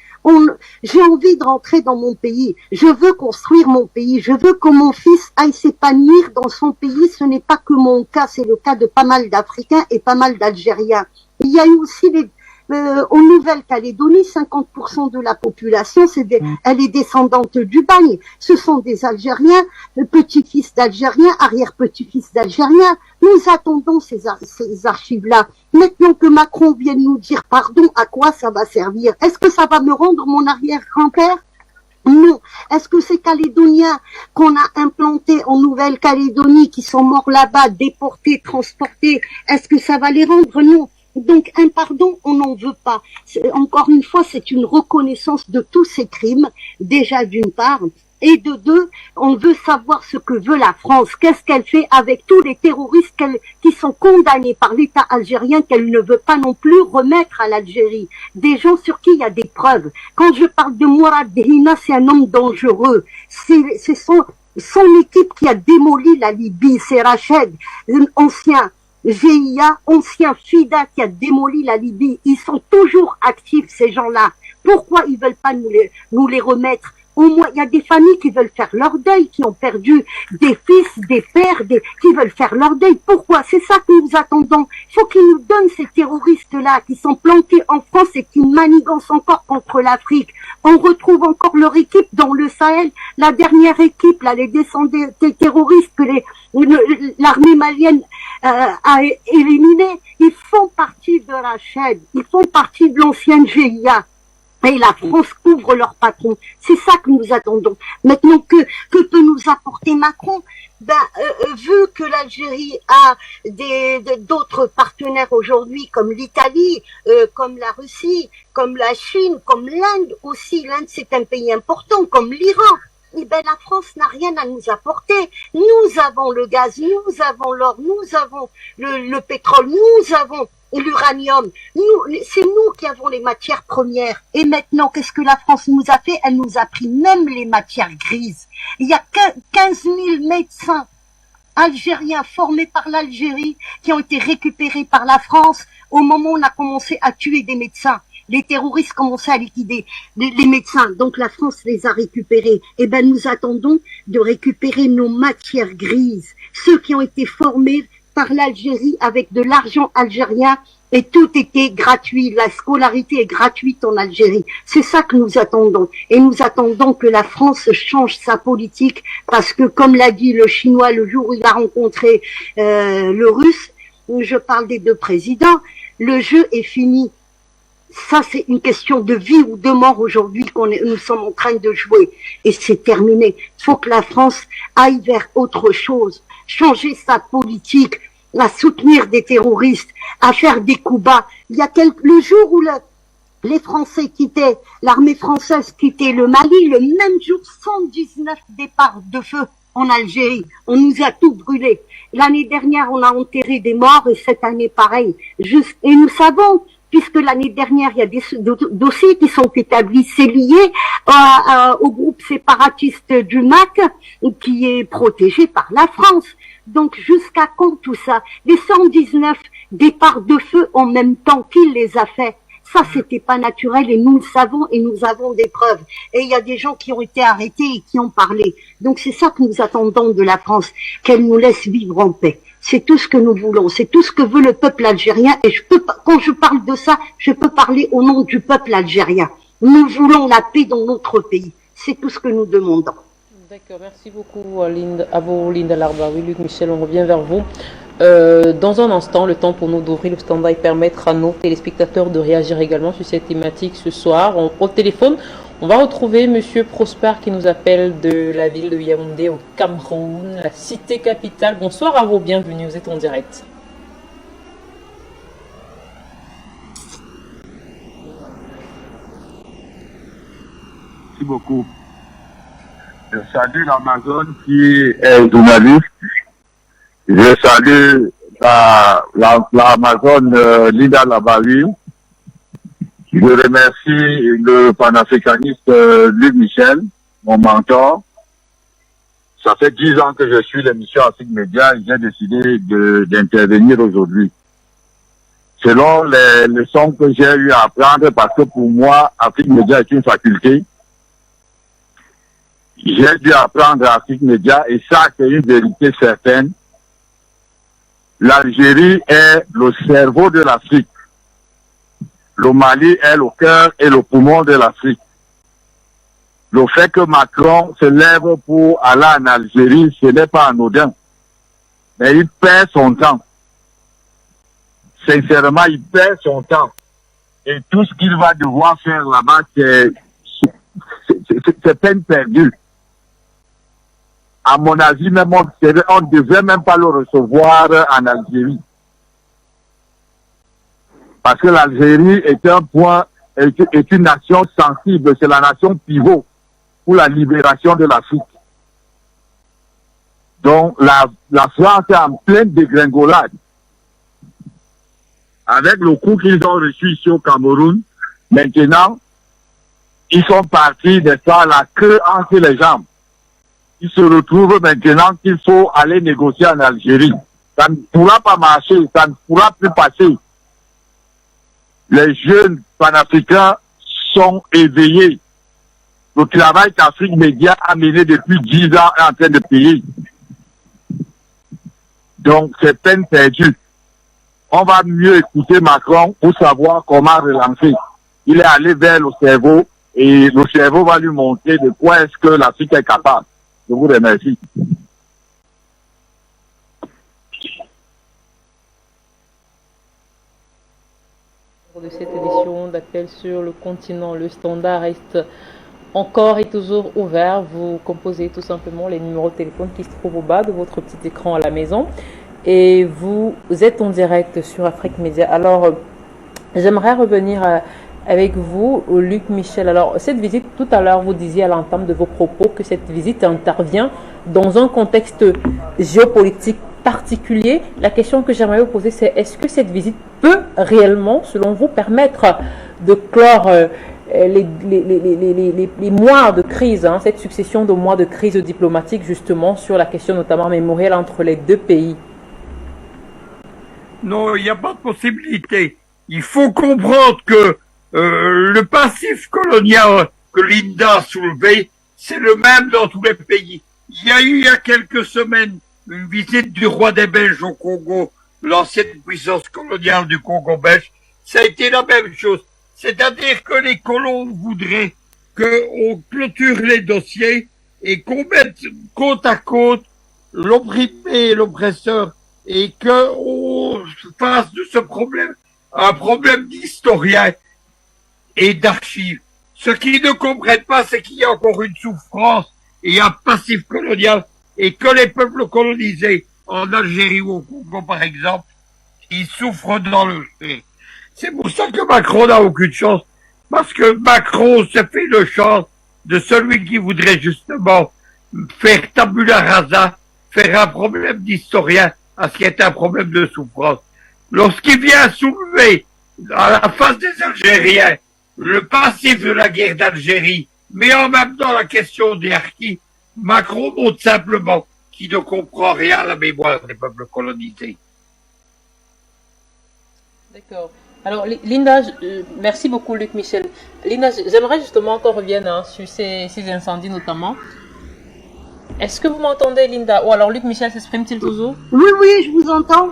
J'ai envie de rentrer dans mon pays. Je veux construire mon pays. Je veux que mon fils aille s'épanouir dans son pays. Ce n'est pas que mon cas, c'est le cas de pas mal d'Africains et pas mal d'Algériens. Il y a eu aussi en Nouvelle-Calédonie, 50% de la population, elle est descendante du bagne. Ce sont des Algériens, petits-fils d'Algériens, arrière-petits-fils d'Algériens. Nous attendons ces archives-là. Maintenant que Macron vienne nous dire pardon, à quoi ça va servir? Est-ce que ça va me rendre mon arrière-grand-père? Non. Est-ce que ces Calédoniens qu'on a implantés en Nouvelle-Calédonie, qui sont morts là-bas, déportés, transportés, est-ce que ça va les rendre? Non. Donc un pardon, on n'en veut pas. Encore une fois, c'est une reconnaissance de tous ces crimes, déjà d'une part, Et de deux, on veut savoir ce que veut la France. Qu'est-ce qu'elle fait avec tous les terroristes qui sont condamnés par l'État algérien qu'elle ne veut pas non plus remettre à l'Algérie. Des gens sur qui il y a des preuves. Quand je parle de Mourad Dehina, c'est un homme dangereux. C'est son équipe qui a démoli la Libye. C'est Rached, ancien GIA, ancien FIDA qui a démoli la Libye. Ils sont toujours actifs, ces gens-là. Pourquoi ils veulent pas nous les remettre? Au moins, il y a des familles qui veulent faire leur deuil, qui ont perdu des fils, des pères, qui veulent faire leur deuil. Pourquoi? C'est ça que nous attendons. Il faut qu'ils nous donnent ces terroristes-là qui sont planqués en France et qui manigancent encore contre l'Afrique. On retrouve encore leur équipe dans le Sahel. La dernière équipe, là, les descendants des terroristes que l'armée malienne a éliminés, ils font partie de Rached, ils font partie de l'ancienne GIA. Et la France couvre leur patron. C'est ça que nous attendons. Maintenant, que peut nous apporter Macron? Vu que l'Algérie a d'autres partenaires aujourd'hui, comme l'Italie, comme la Russie, comme la Chine, comme l'Inde aussi. L'Inde, c'est un pays important, comme l'Iran. Eh ben, la France n'a rien à nous apporter. Nous avons le gaz, nous avons l'or, nous avons le pétrole, nous avons l'uranium. C'est nous qui avons les matières premières. Et maintenant, qu'est-ce que la France nous a fait? Elle nous a pris même les matières grises. Il y a 15 000 médecins algériens formés par l'Algérie qui ont été récupérés par la France au moment où on a commencé à tuer des médecins. Les terroristes commençaient à liquider les médecins. Donc la France les a récupérés. Eh ben, nous attendons de récupérer nos matières grises. Ceux qui ont été formés par l'Algérie avec de l'argent algérien et tout était gratuit. La scolarité est gratuite en Algérie. C'est ça que nous attendons. Et nous attendons que la France change sa politique parce que, comme l'a dit le Chinois le jour où il a rencontré le Russe, je parle des deux présidents, le jeu est fini. Ça, c'est une question de vie ou de mort aujourd'hui nous sommes en train de jouer. Et c'est terminé. Il faut que la France aille vers autre chose, changer sa politique, à soutenir des terroristes, à faire des coups bas. Il y a le jour où les Français quittaient, l'armée française quittait le Mali, le même jour, 119 départs de feu en Algérie. On nous a tout brûlé. L'année dernière, on a enterré des morts et cette année, pareil. Et nous savons, puisque l'année dernière, il y a des dossiers qui sont établis, c'est lié au groupe séparatiste du MAC qui est protégé par la France. Donc, jusqu'à quand tout ça? Les 119 départs de feu en même temps, qui les a fait? Ça, c'était pas naturel et nous le savons et nous avons des preuves. Et il y a des gens qui ont été arrêtés et qui ont parlé. Donc, c'est ça que nous attendons de la France, qu'elle nous laisse vivre en paix. C'est tout ce que nous voulons, c'est tout ce que veut le peuple algérien. Et quand je parle de ça, je peux parler au nom du peuple algérien. Nous voulons la paix dans notre pays. C'est tout ce que nous demandons. D'accord, merci beaucoup à vous, Linda Larbaoui. Luc Michel, on revient vers vous. Dans un instant, le temps pour nous d'ouvrir le stand-by et permettre à nos téléspectateurs de réagir également sur cette thématique ce soir. Au téléphone, on va retrouver Monsieur Prosper qui nous appelle de la ville de Yaoundé au Cameroun, la cité capitale. Bonsoir à vous, bienvenue, vous êtes en direct. Merci beaucoup. Je salue l'Amazon qui est journaliste. Je salue l'Amazon Linda Larbaoui. Je remercie le panafricaniste Luc Michel, mon mentor. Ça fait 10 ans que je suis l'émission Afrique Média et j'ai décidé d'intervenir aujourd'hui. Selon les leçons que j'ai eu à apprendre, parce que pour moi, Afrique Média est une faculté, j'ai dû apprendre Afrique Média et ça, c'est une vérité certaine. L'Algérie est le cerveau de l'Afrique. Le Mali est le cœur et le poumon de l'Afrique. Le fait que Macron se lève pour aller en Algérie, ce n'est pas anodin. Mais il perd son temps. Sincèrement, il perd son temps. Et tout ce qu'il va devoir faire là-bas, c'est peine perdue. À mon avis, même on ne devait même pas le recevoir en Algérie. Parce que l'Algérie est une nation sensible, c'est la nation pivot. pour la libération de l'Afrique. Donc la France est en pleine dégringolade. Avec le coup qu'ils ont reçu ici au Cameroun, maintenant, ils sont partis de ça, la queue entre les jambes. Ils se retrouvent maintenant qu'il faut aller négocier en Algérie. Ça ne pourra pas marcher, ça ne pourra plus passer. Les jeunes panafricains sont éveillés. Le travail qu'Afrique Média a mené depuis 10 ans est en train de payer. Donc, c'est peine perdue. On va mieux écouter Macron pour savoir comment relancer. Il est allé vers le cerveau et le cerveau va lui montrer de quoi est-ce que l'Afrique est capable. Je vous remercie. De cette édition d'appel sur le continent, le standard reste encore et toujours ouvert. Vous composez tout simplement les numéros de téléphone qui se trouvent au bas de votre petit écran à la maison et vous êtes en direct sur Afrique Média. Alors, j'aimerais revenir avec vous, Luc Michel. Alors, cette visite, tout à l'heure, vous disiez à l'entame de vos propos que cette visite intervient dans un contexte géopolitique particulier. La question que j'aimerais vous poser, c'est est-ce que cette visite peut réellement, selon vous, permettre de clore les mois de crise, cette succession de mois de crise diplomatique, justement, sur la question notamment mémorielle entre les deux pays? Non, il n'y a pas de possibilité. Il faut comprendre que le passif colonial que Linda a soulevé, c'est le même dans tous les pays. Il y a eu il y a quelques semaines une visite du roi des Belges au Congo, l'ancienne puissance coloniale du Congo belge. Ça a été la même chose. C'est-à-dire que les colons voudraient qu'on clôture les dossiers et qu'on mette côte à côte l'opprimé et l'oppresseur et qu'on fasse de ce problème un problème d'historien et d'archives. Ce qu'ils ne comprennent pas, c'est qu'il y a encore une souffrance et un passif colonial et que les peuples colonisés en Algérie ou au Congo, par exemple, ils souffrent dans le fait. C'est pour ça que Macron n'a aucune chance, parce que Macron s'est fait le champ de celui qui voudrait justement faire tabula rasa, faire un problème d'historien à ce qui est un problème de souffrance. Lorsqu'il vient soulever à la face des Algériens le passif de la guerre d'Algérie, mais en même temps la question des harkis, Macron montre simplement qu'il ne comprend rien à la mémoire des peuples colonisés. D'accord. Alors, Linda, merci beaucoup, Luc Michel. Linda, j'aimerais justement qu'on revienne sur ces incendies notamment. Est-ce que vous m'entendez, Linda? Ou alors Luc Michel s'exprime-t-il toujours? Oui, oui, je vous entends.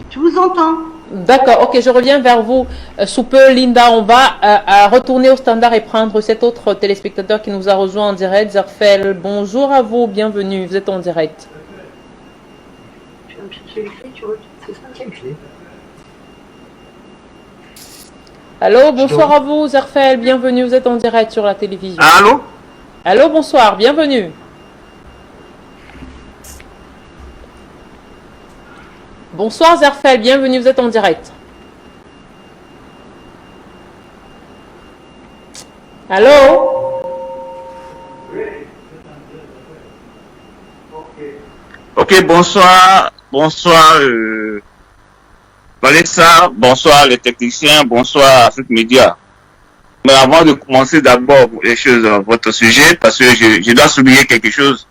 Je vous entends. D'accord, ok, je reviens vers vous sous peu, Linda. On va retourner au standard et prendre cet autre téléspectateur qui nous a rejoint en direct, Zerfel. Bonjour à vous, bienvenue, vous êtes en direct. Je vais me chercher les clés, tu vois, c'est ça, les clés. Allô, bonsoir à vous, Zerfel, bienvenue, vous êtes en direct sur la télévision. Allô? Allô, bonsoir, bienvenue. Bonsoir Zerfel, bienvenue, vous êtes en direct. Allô? Ok, bonsoir Vanessa, bonsoir les techniciens, bonsoir Afrique Média. Mais avant de commencer d'abord les choses, votre sujet, parce que je dois souligner quelque chose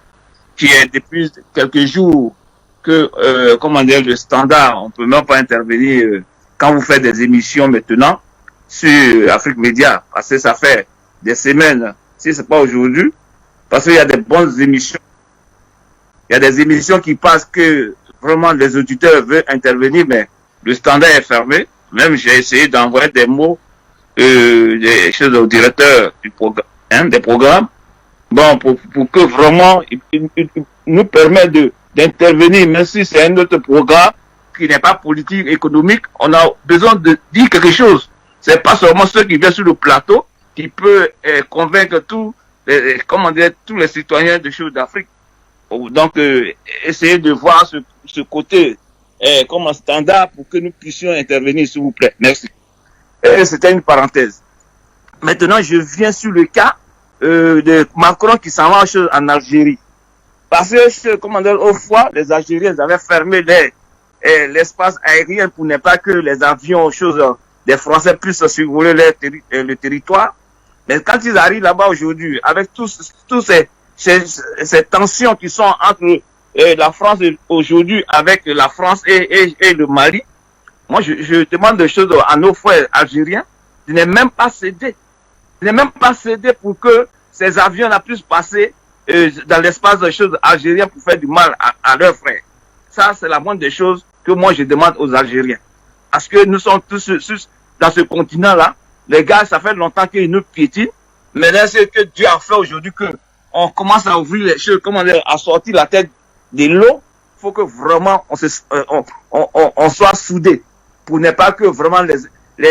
qui est depuis quelques jours que, comment dire, le standard, on peut même pas intervenir quand vous faites des émissions maintenant sur Afrique Média, parce que ça fait des semaines, si c'est pas aujourd'hui, parce qu'il y a des bonnes émissions. Il y a des émissions qui passent que vraiment les auditeurs veulent intervenir, mais le standard est fermé. Même j'ai essayé d'envoyer des mots, des choses au directeur du programme, des programmes, bon, pour que vraiment il nous permette d'intervenir, même si c'est un autre programme qui n'est pas politique, économique, on a besoin de dire quelque chose. C'est pas seulement ceux qui viennent sur le plateau qui peut convaincre tous les citoyens de choses d'Afrique. Donc, essayez de voir ce côté comme un standard pour que nous puissions intervenir, s'il vous plaît. Merci. C'était une parenthèse. Maintenant, je viens sur le cas de Macron qui s'en va en Algérie. Parce que, comment dire, autrefois, les Algériens avaient fermé l'espace aérien pour ne pas que les avions, des Français puissent survoler le territoire. Mais quand ils arrivent là-bas aujourd'hui, avec tous ces tensions qui sont entre la France aujourd'hui, avec la France et le Mali, moi je demande des choses à nos frères algériens de ne même pas céder. De ne même pas céder pour que ces avions-là puissent passer dans l'espace de choses algériens pour faire du mal à leurs frères. Ça, c'est la moindre des choses que moi je demande aux Algériens. Parce que nous sommes tous dans ce continent-là. Les gars, ça fait longtemps qu'ils nous piétinent. Maintenant, c'est que Dieu a fait aujourd'hui que on commence à ouvrir les choses, comment dire, à sortir la tête de l'eau. Il faut que vraiment on soit soudés pour ne pas que vraiment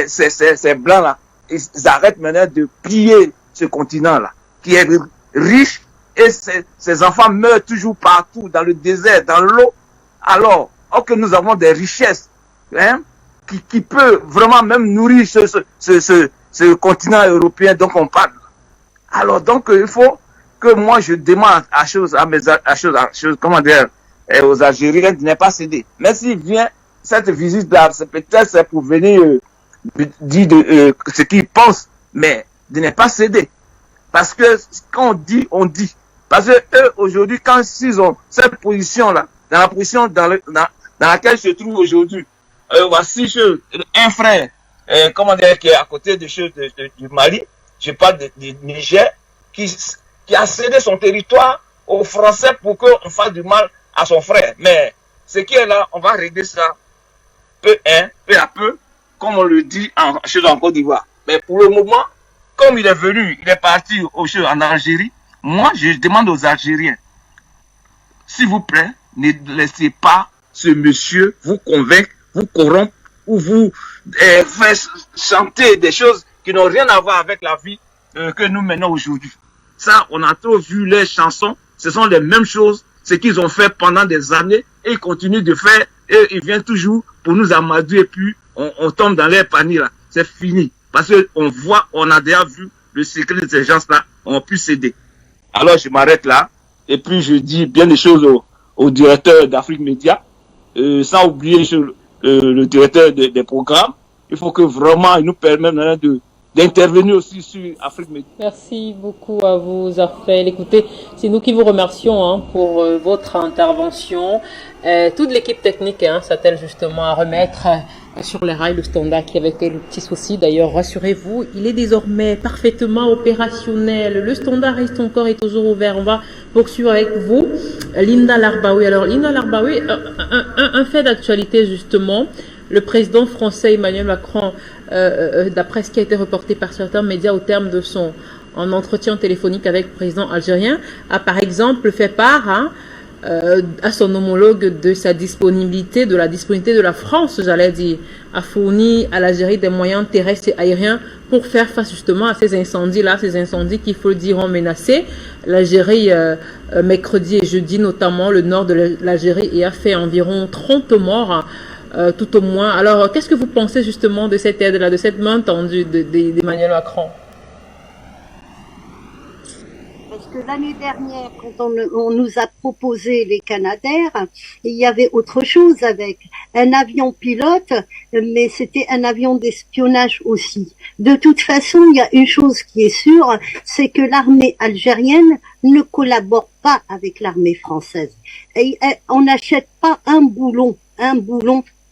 ces blancs-là, ils arrêtent maintenant de piller ce continent-là, qui est riche, et ces enfants meurent toujours partout, dans le désert, dans l'eau. Alors, que nous avons des richesses, hein, qui peut vraiment même nourrir ce continent européen dont on parle. Alors, donc, il faut que moi, je demande comment dire, aux Algériens de ne pas céder. Mais s'il vient, cette visite-là, c'est peut-être pour venir dire ce qu'ils pensent, mais de ne pas céder. Parce que quand on dit, on dit. Parce que eux, aujourd'hui, quand ils ont cette position-là, dans la position dans laquelle je trouve aujourd'hui, voici un frère, comment dire, qui est à côté du Mali, je parle du Niger, qui a cédé son territoire aux Français pour qu'on fasse du mal à son frère. Mais ce qui est là, on va régler ça peu à peu, comme on le dit en Côte d'Ivoire. Mais pour le moment, comme il est parti en Algérie, moi je demande aux Algériens, s'il vous plaît, ne laissez pas ce monsieur vous convaincre, vous corrompre, ou vous faire chanter des choses qui n'ont rien à voir avec la vie que nous menons aujourd'hui. Ça, on a trop vu les chansons, ce sont les mêmes choses, ce qu'ils ont fait pendant des années, et ils continuent de faire, et ils viennent toujours pour nous amadouer, et puis on tombe dans leur panier là. C'est fini. Parce on a déjà vu le secret de ces gens-là, on pu céder. Alors je m'arrête là, et puis je dis bien des choses au directeur d'Afrique Média, sans oublier le directeur des programmes. Il faut que vraiment il nous permette d'intervenir aussi sur Afrique Média. Merci beaucoup à vous, Zafel. Écoutez, c'est nous qui vous remercions pour votre intervention. Toute l'équipe technique s'attelle justement à remettre sur les rails le standard qui avait quelques petits soucis. D'ailleurs, rassurez-vous, il est désormais parfaitement opérationnel. Le standard reste encore et toujours ouvert. On va poursuivre avec vous, Linda Larbaoui. Alors, Linda Larbaoui, un fait d'actualité justement. Le président français Emmanuel Macron, d'après ce qui a été reporté par certains médias au terme de son entretien téléphonique avec le président algérien, a par exemple fait part à son homologue de sa disponibilité, de la disponibilité de la France, j'allais dire, a fourni à l'Algérie des moyens terrestres et aériens pour faire face justement à ces incendies-là, ces incendies qui, il faut le dire, ont menacé l'Algérie mercredi et jeudi, notamment le nord de l'Algérie, et a fait environ 30 morts. Tout au moins. Alors, qu'est-ce que vous pensez justement de cette aide-là, de cette main tendue d'Emmanuel Macron? Parce que l'année dernière, quand on nous a proposé les Canadair, il y avait autre chose avec un avion pilote, mais c'était un avion d'espionnage aussi. De toute façon, il y a une chose qui est sûre, c'est que l'armée algérienne ne collabore pas avec l'armée française. Et on n'achète pas un boulon,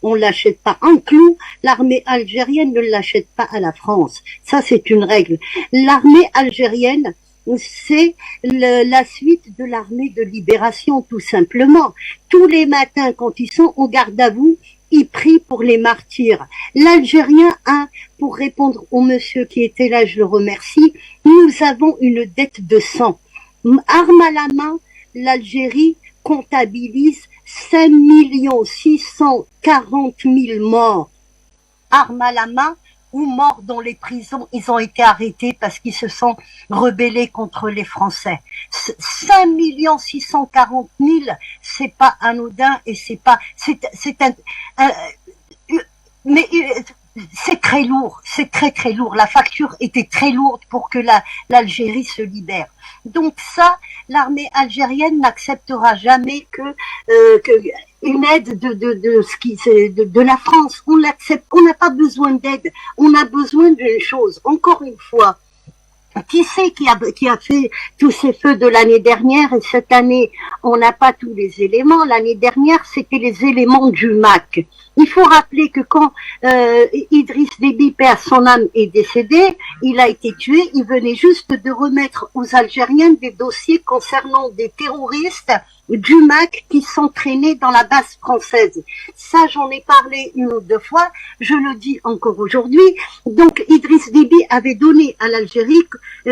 on l'achète pas. Un clou, l'armée algérienne ne l'achète pas à la France. Ça, c'est une règle. L'armée algérienne, c'est la suite de l'armée de libération, tout simplement. Tous les matins, quand ils sont au garde à vous, ils prient pour les martyrs. L'Algérien pour répondre au monsieur qui était là, je le remercie, nous avons une dette de sang. Arme à la main, l'Algérie comptabilise 5 640 000 morts. Armes à la main ou morts dans les prisons, ils ont été arrêtés parce qu'ils se sont rebellés contre les Français. 5 640 000, c'est pas anodin et c'est pas, mais c'est très très lourd, c'est très lourd. La facture était très lourde pour que l'Algérie se libère. Donc ça, l'armée algérienne n'acceptera jamais que une aide de la France. On l'accepte. On n'a pas besoin d'aide. On a besoin d'une chose. Encore une fois. Qui c'est qui a fait tous ces feux de l'année dernière, et cette année on n'a pas tous les éléments. L'année dernière c'était les éléments du MAC. Il faut rappeler que quand Idriss Déby, paix à son âme, est décédé, il a été tué, il venait juste de remettre aux Algériens des dossiers concernant des terroristes du MAC qui s'entraînaient dans la base française. Ça, j'en ai parlé une ou deux fois, je le dis encore aujourd'hui. Donc, Idriss Déby avait donné à l'Algérie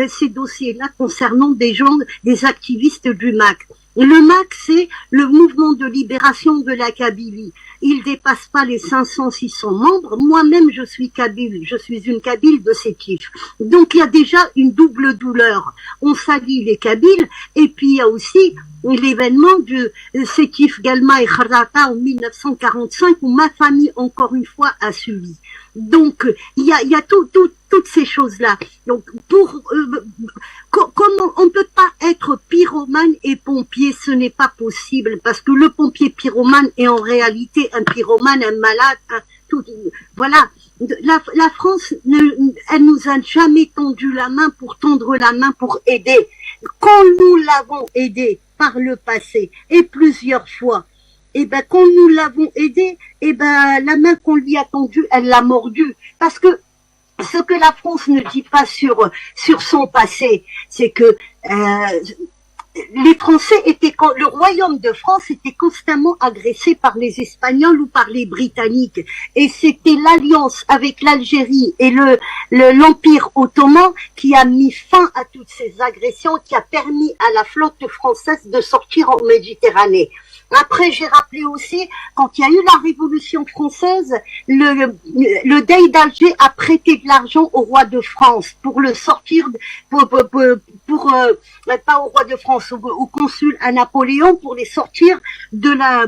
ces dossiers-là concernant des gens, des activistes du MAC. Le MAC, c'est le mouvement de libération de la Kabylie. Il dépasse pas les 500-600 membres. Moi-même, je suis kabyle. Je suis une kabyle de Sétif. Donc, il y a déjà une double douleur. On salue les kabyles. Et puis, il y a aussi l'événement de Sétif, Galma et Kharrata en 1945 où ma famille, encore une fois, a subi. Donc, il y a toutes ces choses-là. Donc, comment on peut pas être pyromane et pompier, ce n'est pas possible, parce que le pompier pyromane est en réalité un pyromane, un malade, voilà. La France, elle nous a jamais tendu la main pour tendre la main pour aider. Quand nous l'avons aidé par le passé, et plusieurs fois, quand nous l'avons aidé, la main qu'on lui a tendue, elle l'a mordue. Parce que ce que la France ne dit pas sur son passé, c'est que les Français le royaume de France était constamment agressé par les Espagnols ou par les Britanniques, et c'était l'alliance avec l'Algérie et l'Empire ottoman qui a mis fin à toutes ces agressions, qui a permis à la flotte française de sortir en Méditerranée. Après, j'ai rappelé aussi, quand il y a eu la Révolution française, le Dey d'Alger a prêté de l'argent au roi de France pour le sortir, pas au roi de France, au consul à Napoléon, pour les sortir de la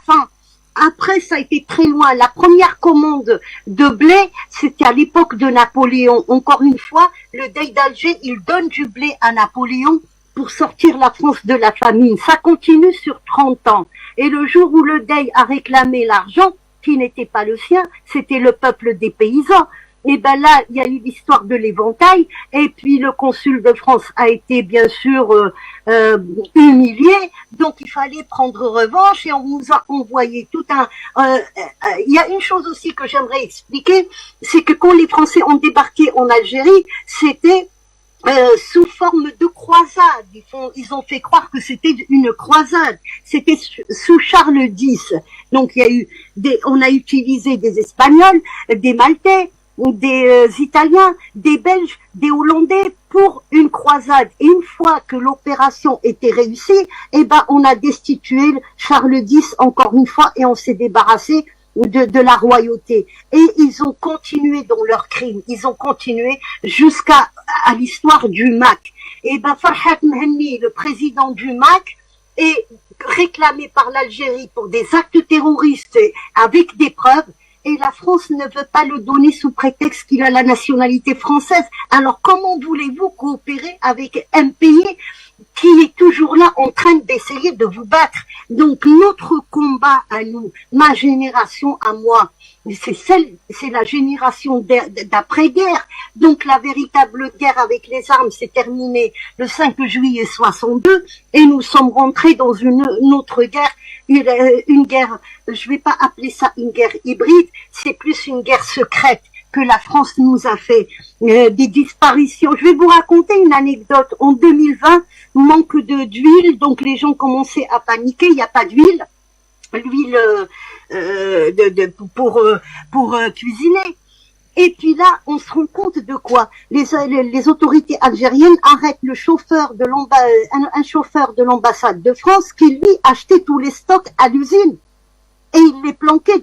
faim. Après, ça a été très loin. La première commande de blé, c'était à l'époque de Napoléon. Encore une fois, le Dey d'Alger, il donne du blé à Napoléon pour sortir la France de la famine. Ça continue sur 30 ans. Et le jour où le Dey a réclamé l'argent, qui n'était pas le sien, c'était le peuple des paysans. Et là, il y a eu l'histoire de l'éventail, et puis le consul de France a été bien sûr humilié, donc il fallait prendre revanche, et on nous a envoyé tout il y a une chose aussi que j'aimerais expliquer, c'est que quand les Français ont débarqué en Algérie, c'était sous forme de croisade. Ils ont fait croire que c'était une croisade. C'était sous Charles X. Donc on a utilisé des Espagnols, des Maltais, des Italiens, des Belges, des Hollandais pour une croisade. Et une fois que l'opération était réussie, on a destitué Charles X encore une fois, et on s'est débarrassé de la royauté. Et ils ont continué dans leurs crimes. Ils ont continué jusqu'à l'histoire du MAC. Et Farhat Mhenni, le président du MAC, est réclamé par l'Algérie pour des actes terroristes avec des preuves. Et la France ne veut pas le donner sous prétexte qu'il a la nationalité française. Alors comment voulez-vous coopérer avec un pays qui est toujours là en train d'essayer de vous battre? Donc notre combat à nous, ma génération à moi, c'est la génération d'après-guerre. Donc la véritable guerre avec les armes s'est terminée le 5 juillet 62, et nous sommes rentrés dans une autre guerre, une guerre, je vais pas appeler ça une guerre hybride, c'est plus une guerre secrète que la France nous a fait, des disparitions. Je vais vous raconter une anecdote. En 2020, manque d'huile, donc les gens commençaient à paniquer, il n'y a pas d'huile, l'huile pour cuisiner. Et puis là, on se rend compte de quoi? Les autorités algériennes arrêtent le chauffeur un chauffeur de l'ambassade de France qui lui achetait tous les stocks à l'usine. Et il les planquait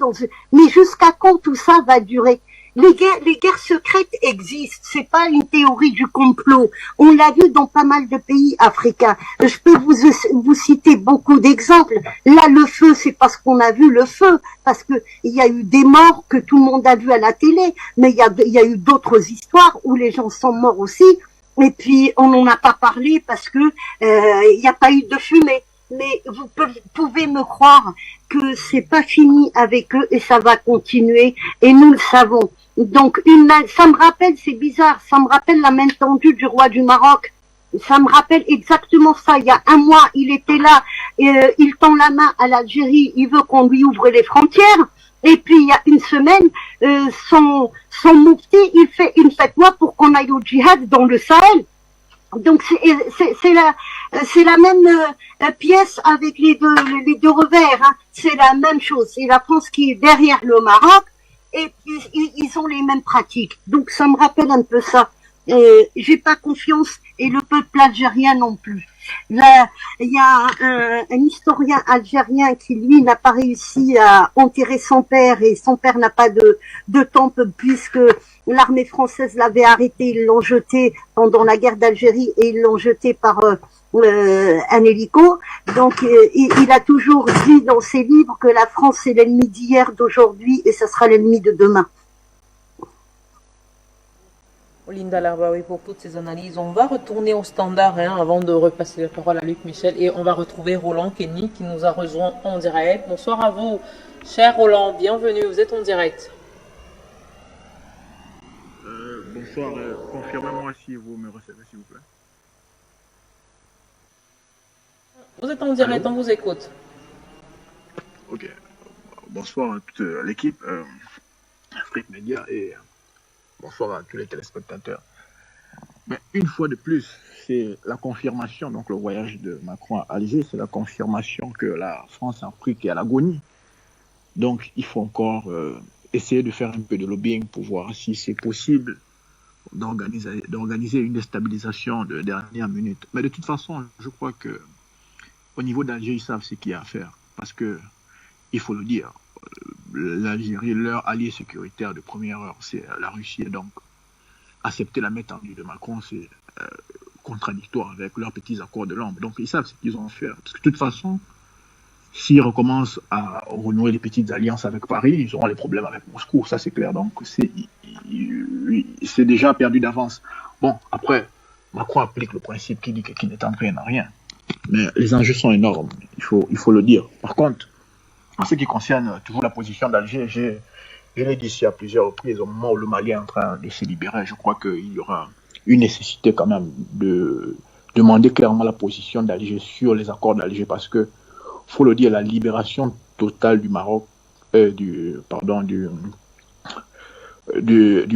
mais jusqu'à quand tout ça va durer? Les guerres secrètes existent, c'est pas une théorie du complot. On l'a vu dans pas mal de pays africains. Je peux vous citer beaucoup d'exemples. Là, le feu, c'est parce qu'on a vu le feu, parce que il y a eu des morts que tout le monde a vu à la télé, mais il y a eu d'autres histoires où les gens sont morts aussi. Et puis on n'en a pas parlé parce que il n'y a pas eu de fumée. Mais vous pouvez me croire que c'est pas fini avec eux et ça va continuer et nous le savons. Donc ça me rappelle, c'est bizarre, ça me rappelle la main tendue du roi du Maroc. Ça me rappelle exactement ça. Il y a un mois, il était là, il tend la main à l'Algérie, il veut qu'on lui ouvre les frontières. Et puis il y a une semaine, son moufti, il fait une fatwa pour qu'on aille au djihad dans le Sahel. Donc c'est la même pièce avec les deux revers. Hein. C'est la même chose. C'est la France qui est derrière le Maroc et puis ils ont les mêmes pratiques. Donc ça me rappelle un peu ça. J'ai pas confiance et le peuple algérien non plus. Là, il y a un historien algérien qui lui n'a pas réussi à enterrer son père et son père n'a pas de temple puisque l'armée française l'avait arrêté, ils l'ont jeté pendant la guerre d'Algérie et ils l'ont jeté par un hélico. Donc il a toujours dit dans ses livres que la France est l'ennemi d'hier, d'aujourd'hui et ça sera l'ennemi de demain. Olinda Larbaoui pour toutes ces analyses. On va retourner au standard avant de repasser la parole à Luc Michel et on va retrouver Roland Kenny qui nous a rejoint en direct. Bonsoir à vous, cher Roland, bienvenue, vous êtes en direct. Bonsoir, confirmez-moi si vous me recevez s'il vous plaît. Vous êtes en direct, Allô? on vous écoute. Ok, bonsoir à toute l'équipe Afrique Média et bonsoir à tous les téléspectateurs. Mais une fois de plus, c'est la confirmation, donc le voyage de Macron à Alger, c'est la confirmation que la France-Afrique est à l'agonie. Donc il faut encore essayer de faire un peu de lobbying pour voir si c'est possible d'organiser une déstabilisation de dernière minute. Mais de toute façon, je crois que au niveau d'Alger, ils savent ce qu'il y a à faire. Parce que, il faut le dire, l'Algérie, leur allié sécuritaire de première heure, c'est la Russie. Et donc, accepter la main tendue de Macron, c'est contradictoire avec leurs petits accords de l'ombre. Donc, ils savent ce qu'ils ont à faire. Parce que de toute façon, s'ils recommencent à renouer les petites alliances avec Paris, ils auront les problèmes avec Moscou, ça c'est clair. Donc, c'est déjà perdu d'avance. Bon, après, Macron applique le principe qui dit que qui n'est entré n'a rien. Mais les enjeux sont énormes, il faut le dire. Par contre, en ce qui concerne toujours la position d'Alger, je l'ai dit ici à plusieurs reprises, au moment où le Mali est en train de se libérer, je crois qu'il y aura une nécessité quand même de demander clairement la position d'Alger sur les accords d'Alger, parce que, faut le dire, la libération totale du Maroc, du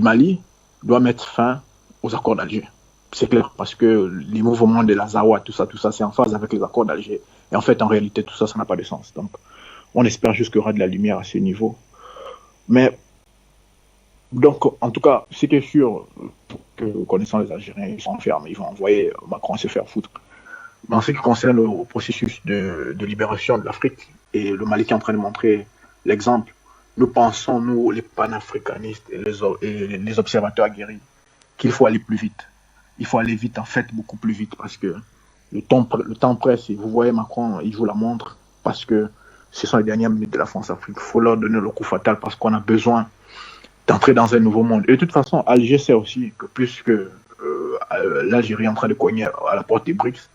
Mali, doit mettre fin aux accords d'Alger. C'est clair, parce que les mouvements de l'Azawa, tout ça, c'est en phase avec les accords d'Alger. Et en fait, en réalité, tout ça n'a pas de sens. Donc, on espère juste qu'il y aura de la lumière à ce niveau. Mais, donc, en tout cas, ce qui est sûr, que connaissant les Algériens, ils sont fermes, ils vont envoyer Macron se faire foutre. Mais en ce qui concerne le processus de libération de l'Afrique, et le Mali qui est en train de montrer l'exemple, nous pensons, nous, les panafricanistes et les observateurs aguerris, qu'il faut aller plus vite. Il faut aller vite, en fait, beaucoup plus vite, parce que le temps presse, et vous voyez Macron, il joue la montre, parce que ce sont les dernières minutes de la France-Afrique. Il faut leur donner le coup fatal, parce qu'on a besoin d'entrer dans un nouveau monde. Et de toute façon, Alger sait aussi que plus que l'Algérie est en train de cogner à la porte des BRICS,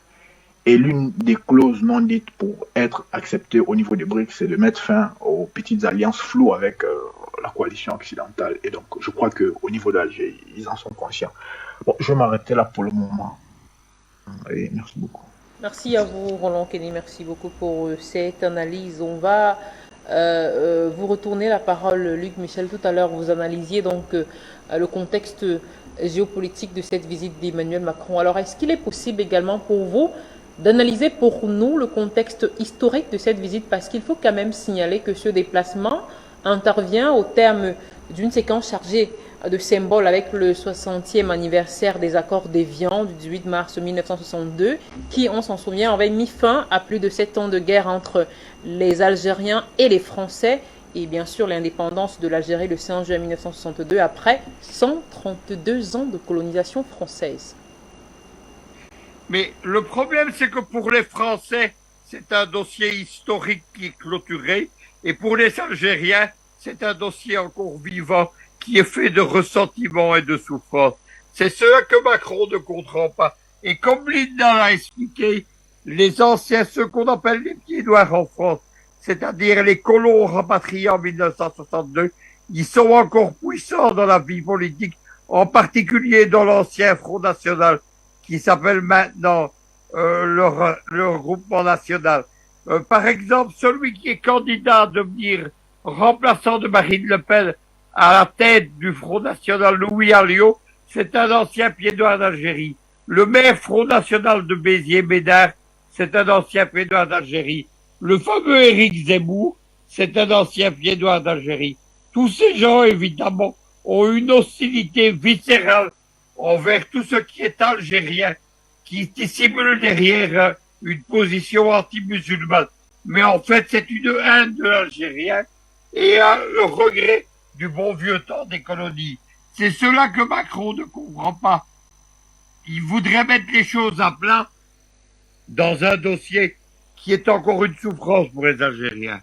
et l'une des clauses non dites pour être acceptée au niveau des BRICS, c'est de mettre fin aux petites alliances floues avec la coalition occidentale. Et donc, je crois qu'au niveau d'Alger, ils en sont conscients. Bon, je vais m'arrêter là pour le moment. Et merci beaucoup. Merci à vous, Roland Kenny. Merci beaucoup pour cette analyse. On va vous retourner la parole, Luc Michel. Tout à l'heure, vous analysiez donc le contexte géopolitique de cette visite d'Emmanuel Macron. Alors, est-ce qu'il est possible également pour vous d'analyser pour nous le contexte historique de cette visite? Parce qu'il faut quand même signaler que ce déplacement intervient au terme d'une séquence chargée de symboles avec le 60e anniversaire des accords d'Évian du 18 mars 1962 qui, on s'en souvient, avait mis fin à plus de 7 ans de guerre entre les Algériens et les Français et bien sûr l'indépendance de l'Algérie le 5 juin 1962 après 132 ans de colonisation française. Mais le problème, c'est que pour les Français, c'est un dossier historique qui est clôturé, et pour les Algériens, c'est un dossier encore vivant qui est fait de ressentiment et de souffrance. C'est cela que Macron ne comprend pas. Et comme Linda l'a expliqué, les anciens, ceux qu'on appelle les pieds noirs en France, c'est-à-dire les colons rapatriés en 1962, ils sont encore puissants dans la vie politique, en particulier dans l'ancien Front National, qui s'appelle maintenant le regroupement national. Par exemple, celui qui est candidat à devenir remplaçant de Marine Le Pen à la tête du Front National, Louis Alliot, c'est un ancien pied noir d'Algérie. Le maire Front National de Béziers, Médard, c'est un ancien pied noir d'Algérie. Le fameux Éric Zemmour, c'est un ancien pied noir d'Algérie. Tous ces gens, évidemment, ont une hostilité viscérale envers tout ce qui est algérien, qui dissimule derrière une position anti-musulmane. Mais en fait, c'est une haine de l'Algérien et le regret du bon vieux temps des colonies. C'est cela que Macron ne comprend pas. Il voudrait mettre les choses à plat dans un dossier qui est encore une souffrance pour les Algériens.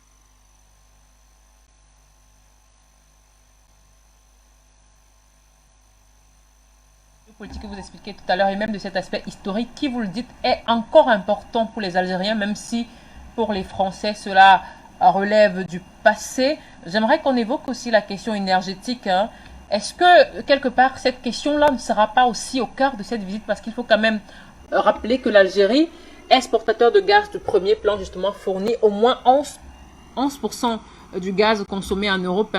Politique que vous expliquez tout à l'heure et même de cet aspect historique qui, vous le dites, est encore important pour les Algériens, même si pour les Français cela relève du passé. J'aimerais qu'on évoque aussi la question énergétique. Est-ce que quelque part cette question-là ne sera pas aussi au cœur de cette visite, parce qu'il faut quand même rappeler que l'Algérie, exportateur de gaz de premier plan, justement fournit au moins 11% du gaz consommé en Europe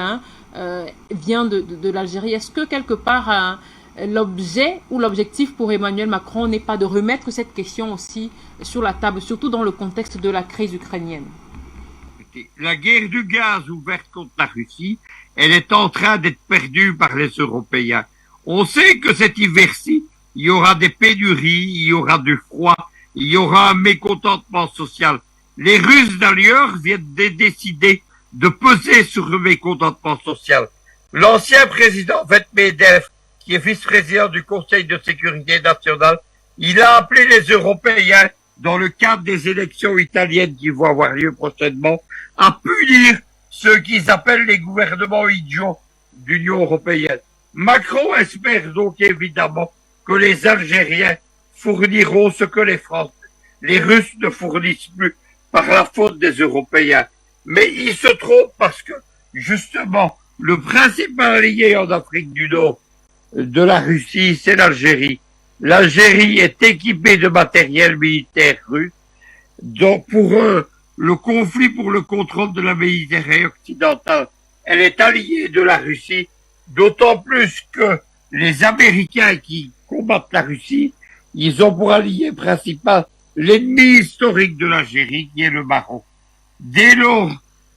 vient de l'Algérie. Est-ce que quelque part l'objet ou l'objectif pour Emmanuel Macron n'est pas de remettre cette question aussi sur la table, surtout dans le contexte de la crise ukrainienne? La guerre du gaz ouverte contre la Russie, elle est en train d'être perdue par les Européens. On sait que cet hiver-ci, il y aura des pénuries, il y aura du froid, il y aura un mécontentement social. Les Russes d'ailleurs viennent de décider de peser sur le mécontentement social. L'ancien président Medvedev, qui est vice-président du Conseil de sécurité nationale, il a appelé les Européens, dans le cadre des élections italiennes qui vont avoir lieu prochainement, à punir ceux qu'ils appellent les gouvernements idiots d'Union européenne. Macron espère donc évidemment que les Algériens fourniront ce que les Russes ne fournissent plus par la faute des Européens. Mais ils se trompent parce que, justement, le principal allié en Afrique du Nord de la Russie, c'est l'Algérie. L'Algérie est équipée de matériel militaire russe. Donc pour eux, le conflit pour le contrôle de la Méditerranée occidentale, elle est alliée de la Russie, d'autant plus que les Américains qui combattent la Russie, ils ont pour allié principal l'ennemi historique de l'Algérie, qui est le Maroc. Dès lors,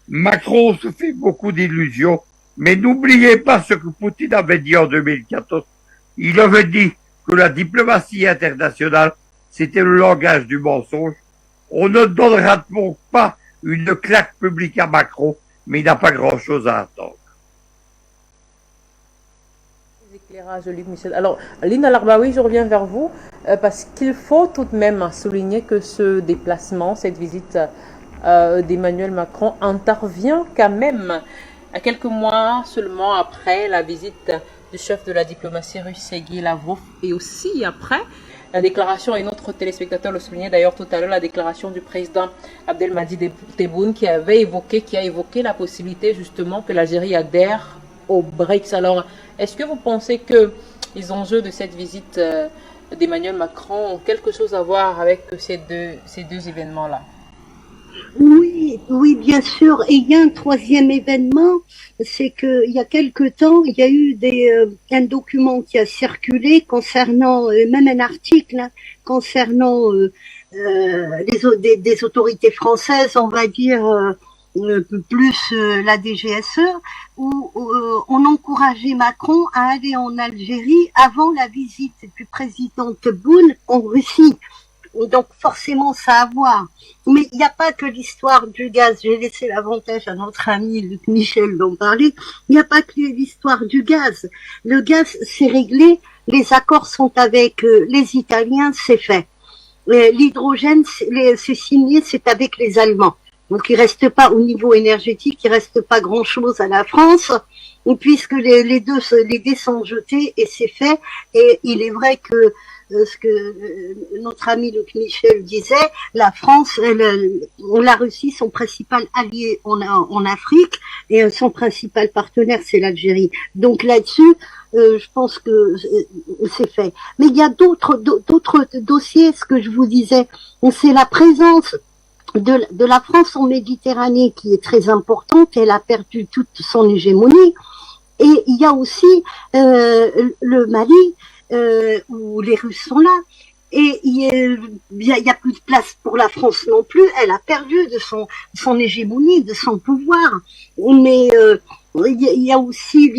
Macron se fait beaucoup d'illusions, mais n'oubliez pas ce que Poutine avait dit en 2014. Il avait dit que la diplomatie internationale, c'était le langage du mensonge. On ne donnera donc pas une claque publique à Macron, mais il n'a pas grand-chose à attendre. Éclairage, Luc Michel. Alors, Lina Larbaoui, je reviens vers vous, parce qu'il faut tout de même souligner que ce déplacement, cette visite d'Emmanuel Macron intervient quand même à quelques mois seulement après la visite du chef de la diplomatie russe, Sergueï Lavrov, et aussi après la déclaration, et notre téléspectateur le soulignait d'ailleurs tout à l'heure, la déclaration du président Abdelmadjid Tebboune qui a évoqué la possibilité justement que l'Algérie adhère au BRICS. Alors, est-ce que vous pensez que les enjeux de cette visite d'Emmanuel Macron ont quelque chose à voir avec ces deux événements-là? Oui, bien sûr. Et il y a un troisième événement, c'est que il y a quelque temps, il y a eu un document qui a circulé concernant, même un article concernant des autorités françaises, on va dire plus la DGSE, où on encourageait Macron à aller en Algérie avant la visite du président Tebboune en Russie. Donc forcément ça a à voir. Mais il n'y a pas que l'histoire du gaz. J'ai laissé l'avantage à notre ami Luc Michel d'en parler. Il n'y a pas que l'histoire du gaz. Le gaz, c'est réglé. Les accords sont avec les Italiens, c'est fait. L'hydrogène, c'est signé, c'est avec les Allemands. Donc il reste pas au niveau énergétique, il reste pas grand chose à la France, puisque les dés sont jetés et c'est fait. Et il est vrai que ce que notre ami Luc Michel disait, la France, la Russie, son principal allié en Afrique, et son principal partenaire, c'est l'Algérie. Donc là-dessus, je pense que c'est fait. Mais il y a d'autres dossiers, ce que je vous disais, c'est la présence de la France en Méditerranée qui est très importante. Elle a perdu toute son hégémonie. Et il y a aussi le Mali, où les Russes sont là. Et il y a plus de place pour la France non plus. Elle a perdu de son hégémonie, de son pouvoir. Mais il y a aussi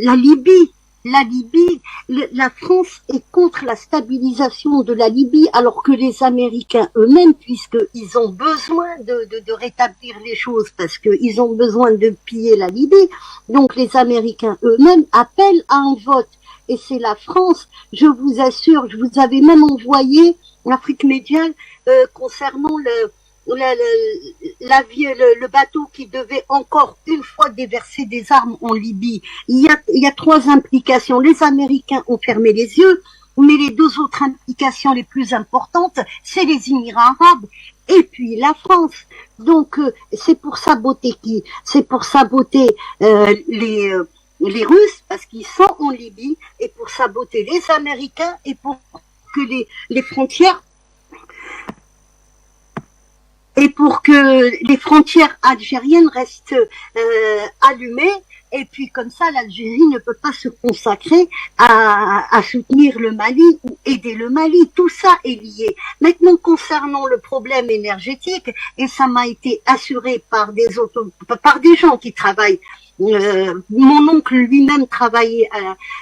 la Libye. La Libye, la France est contre la stabilisation de la Libye, alors que les Américains eux-mêmes, puisqu'ils ont besoin de rétablir les choses, parce qu'ils ont besoin de piller la Libye, donc les Américains eux-mêmes appellent à un vote. Et c'est la France, je vous assure, je vous avais même envoyé l'Afrique médiane concernant le bateau qui devait encore une fois déverser des armes en Libye. Il y a trois implications. Les Américains ont fermé les yeux, mais les deux autres implications les plus importantes, c'est les Émirats arabes et puis la France. Donc c'est pour saboter qui? C'est pour saboter les Russes parce qu'ils sont en Libye, et pour saboter les Américains, et pour que les frontières algériennes restent allumées, et puis comme ça l'Algérie ne peut pas se consacrer à soutenir le Mali ou aider le Mali. Tout ça est lié. Maintenant, concernant le problème énergétique, et ça m'a été assuré par des gens qui travaillent. Mon oncle lui-même travaillait